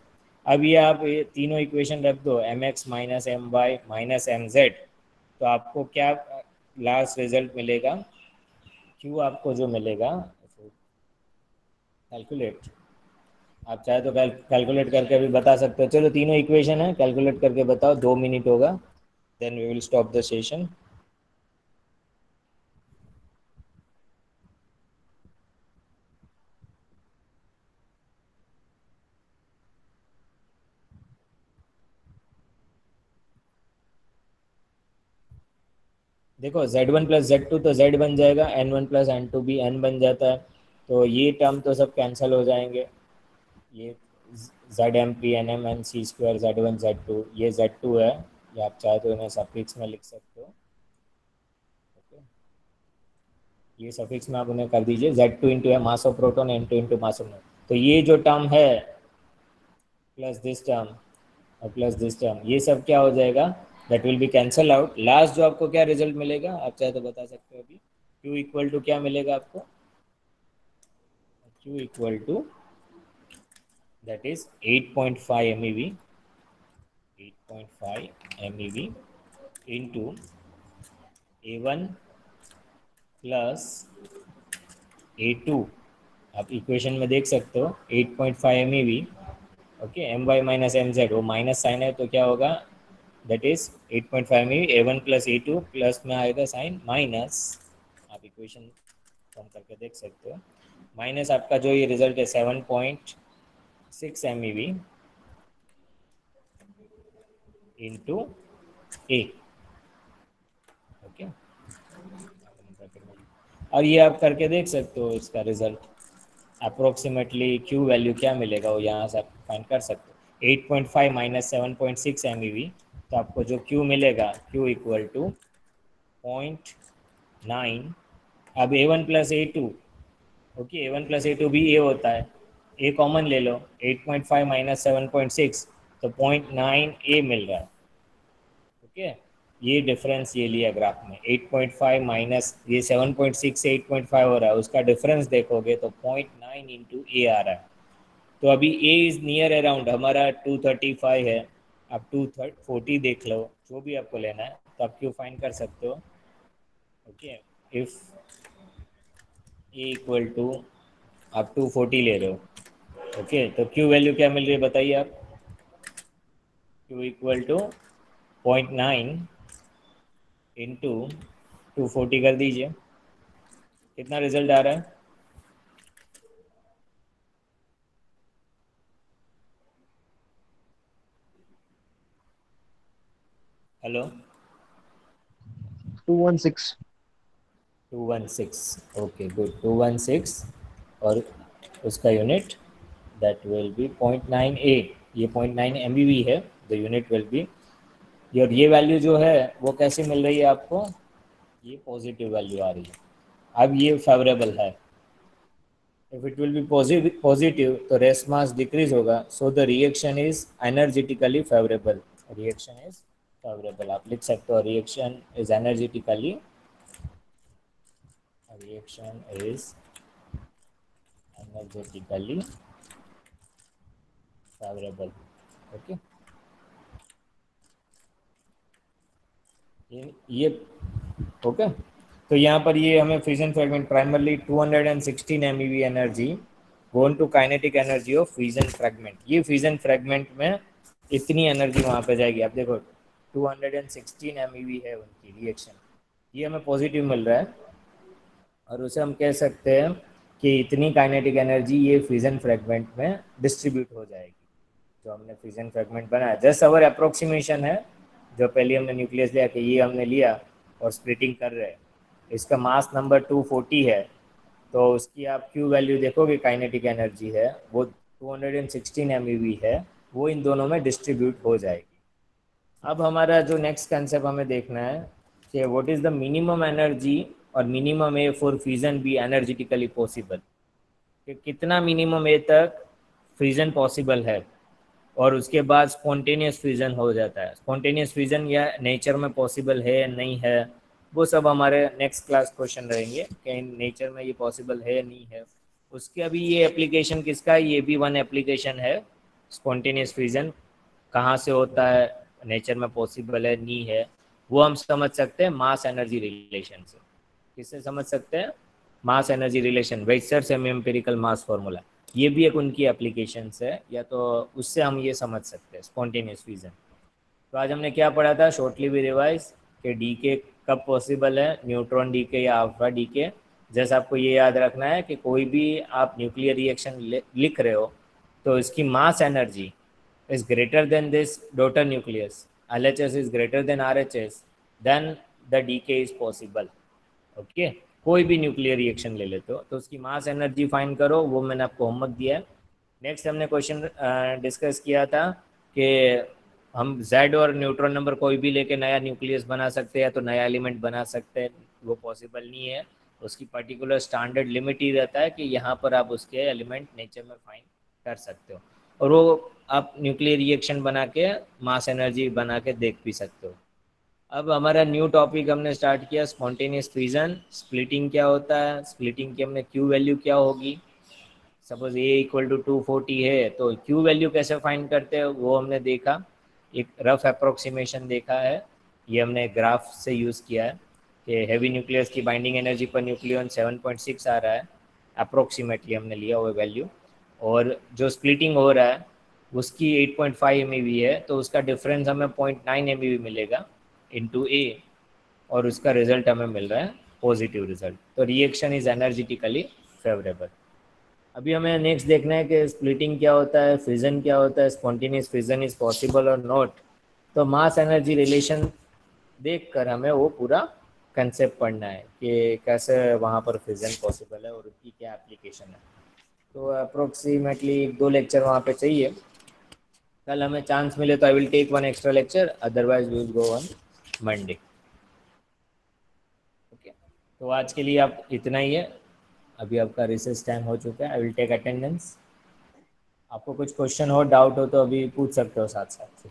अब ये आप ये तीनों इक्वेशन रख दो, M X minus M Y minus M Z, तो आपको क्या लास्ट रिजल्ट मिलेगा, क्यू आपको जो मिलेगा, कैलकुलेट, आप चाहे तो कैलकुलेट करके भी बता सकते हो। चलो तीनों इक्वेशन है, कैलकुलेट करके बताओ, 2 मिनट होगा, then we will stop the session. देखो Z1 प्लस Z2 तो Z बन जाएगा, N1 प्लस N2 भी N बन जाता है, तो ये टर्म तो सब कैंसिल हो जाएंगे, ये Z M P N M N C square Z1 Z2, ये Z2 है, ये आप चाहे तो इन्हें सफिक्स में लिख सकते हो। ओके, ये सफिक्स में आप उन्हें कर दीजिए, Z2 इंटू है मास of proton, N2 into mass of neutron, तो ये जो टर्म है प्लस दिस टर्म और प्लस दिस टर्म, ये सब क्या हो जाएगा, that will B cancel out. Last जो आपको क्या रिजल्ट मिलेगा आप चाहे तो बता सकते हो अभी, Q इक्वल टू क्या मिलेगा आपको, Q equal to that is 8.5 MeV, 8.5 MeV into A1 plus A2, आप इक्वेशन में देख सकते हो 8.5 MeV। Okay, M Y minus M Z, वो माइनस साइन है तो क्या होगा, दैट इज 8.5 में A1 प्लस A2 प्लस में आएगा साइन माइनस, आप इक्वेशन फॉर्म करके देख सकते हो, माइनस आपका जो ये रिजल्ट है 7.6 MeV इंटू ए। ओके, और ये आप करके देख सकते हो इसका रिजल्ट, अप्रोक्सीमेटली क्यू वैल्यू क्या मिलेगा वो यहाँ से आप फाइंड कर सकते हो, 8.5 माइनस 7.6 MeV, तो आपको जो क्यू मिलेगा, क्यू इक्वल टू 0.9। अब A1 plus A2, okay, A1 plus A2 भी ए होता है, ए कॉमन ले लो, 8.5 माइनस 7.6 तो 0.9 ए मिल रहा है। ओके, ये डिफरेंस ये लिया ग्राफ में, 8.5 माइनस ये 7.6 से 8.5 हो रहा है, उसका डिफरेंस देखोगे तो 0.9 इंटू ए आ रहा है। तो अभी ए इज़ नियर अराउंड हमारा 235 है, आप 240 देख लो, जो भी आपको लेना है तो आप क्यों फाइंड कर सकते हो। Okay, if A equal to आप 240 ले रहे हो, ओके, तो क्यू वैल्यू क्या मिल रही है बताइए आप, क्यू इक्वल टू 0.9 इंटू 240 कर दीजिए, कितना रिजल्ट आ रहा है, हेलो, 216। 216, ओके गुड, 216, और उसका यूनिट दैट विल बी 0.98, ये 0.9 MeV है, द यूनिट विल बी, और ये वैल्यू जो है वो कैसे मिल रही है आपको, ये पॉजिटिव वैल्यू आ रही है, अब ये फेवरेबल है, if it will be positive तो रेस्ट मास डिक्रीज होगा, so the reaction is energetically favourable, reaction is favourable, आप लिख सकते हो reaction is energetically, reaction is energetically favorable। Okay, ये ओके, तो यहाँ पर ये हमें fusion fragment primarily 216 MeV energy gone to kinetic energy of fusion fragment, ये फ्यूजन फ्रेगमेंट में इतनी एनर्जी वहाँ पे जाएगी, आप देखो 216 MeV है उनकी रिएक्शन, ये हमें पॉजिटिव मिल रहा है, और उसे हम कह सकते हैं कि इतनी काइनेटिक एनर्जी ये फ्यूजन फ्रेगमेंट में डिस्ट्रीब्यूट हो जाएगी। जो हमने फ्यूजन फ्रेगमेंट बनाया जस्ट अवर अप्रोक्सीमेशन है, जो पहले हमने न्यूक्लियस लिया कि ये हमने लिया और स्प्लिटिंग कर रहे हैं, इसका मास नंबर 240 है, तो उसकी आप क्यू वैल्यू देखोगे काइनेटिक एनर्जी है वो 216 MeV है, वो इन दोनों में डिस्ट्रीब्यूट हो जाएगी। अब हमारा जो नेक्स्ट कंसेप्ट हमें देखना है कि what is the minimum energy और minimum A for fusion be energetically possible, कि कितना मिनिमम ए तक फ्यूजन पॉसिबल है और उसके बाद स्पॉन्टेनियस फ्यूजन हो जाता है। स्पॉन्टेनियस फ्यूजन या नेचर में पॉसिबल है नहीं है, वो सब हमारे नेक्स्ट क्लास क्वेश्चन रहेंगे कि नेचर में ये पॉसिबल है नहीं है। उसके अभी ये एप्लीकेशन किसका है, ये भी वन एप्लीकेशन है। स्पॉन्टेनियस फ्यूजन कहाँ से होता है, नेचर में पॉसिबल है नहीं है, वो हम समझ सकते हैं मास एनर्जी रिलेशन से। किससे समझ सकते हैं? मास एनर्जी रिलेशन, वेइट्जर सेमी एम्पिरिकल मास फार्मूला, ये भी एक उनकी एप्लीकेशन है, या तो उससे हम ये समझ सकते हैं स्पॉन्टेनियस फ्यूजन। तो आज हमने क्या पढ़ा था, शॉर्टली भी रिवाइज, कि डीके कब पॉसिबल है, न्यूट्रॉन डीके या अल्फा डीके। जैसे आपको ये याद रखना है कि कोई भी आप न्यूक्लियर रिएक्शन लिख रहे हो तो इसकी mass energy is greater than this daughter nucleus, LHS is greater than RHS, then the decay is possible. Okay, कोई भी न्यूक्लियर रिएक्शन ले लेते हो तो उसकी मास एनर्जी फाइंड करो, वो मैंने आपको होमवर्क दिया है। नेक्स्ट हमने क्वेश्चन डिस्कस किया था कि हम जेड और न्यूट्रॉन नंबर कोई भी लेके नया न्यूक्लियस बना सकते हैं, तो नया एलिमेंट बना सकते हैं, वो पॉसिबल नहीं है। उसकी पर्टिकुलर स्टैंडर्ड लिमिट ही रहता है कि यहाँ पर आप उसके एलिमेंट नेचर में फाइंड कर सकते हो, और वो आप न्यूक्लियर रिएक्शन बना के मास एनर्जी बना के देख भी सकते हो। अब हमारा न्यू टॉपिक हमने स्टार्ट किया, स्पॉन्टेनियस फ्यूजन। स्प्लिटिंग क्या होता है, स्प्लिटिंग की हमने क्यू वैल्यू क्या होगी, सपोज ए इक्वल टू 240 है तो क्यू वैल्यू कैसे फाइंड करते हैं वो हमने देखा, एक रफ अप्रोक्सीमेशन देखा है, ये हमने ग्राफ से यूज़ किया है कि हैवी न्यूक्लियस की बाइंडिंग एनर्जी पर न्यूक्लियन 7.6 आ रहा है, अप्रोक्सीमेटली हमने लिया वो वैल्यू, और जो स्प्लिटिंग हो रहा है उसकी 8.5 MeV है, तो उसका डिफरेंस हमें 0.9 MeV मिलेगा इनटू ए, और उसका रिजल्ट हमें मिल रहा है पॉजिटिव रिजल्ट, तो रिएक्शन इज एनर्जेटिकली फेवरेबल। अभी हमें नेक्स्ट देखना है कि स्प्लिटिंग क्या होता है, फ्यूजन क्या होता है, स्पॉन्टेनियस फ्यूजन इज पॉसिबल और नॉट। तो मास एनर्जी रिलेशन देखकर हमें वो पूरा कंसेप्ट पढ़ना है कि कैसे वहाँ पर फ्यूजन पॉसिबल है और उसकी क्या एप्लीकेशन है। तो अप्रोक्सीमेटली 1-2 लेक्चर वहाँ पे चाहिए। कल हमें चांस मिले तो I will take 1 extra lecture, otherwise we will go on Monday. Okay, तो आज के लिए आप इतना ही है, अभी आपका रिसेस टाइम हो चुका है, आई विल टेक अटेंडेंस। आपको कुछ क्वेश्चन हो, डाउट हो तो अभी पूछ सकते हो साथ साथ से।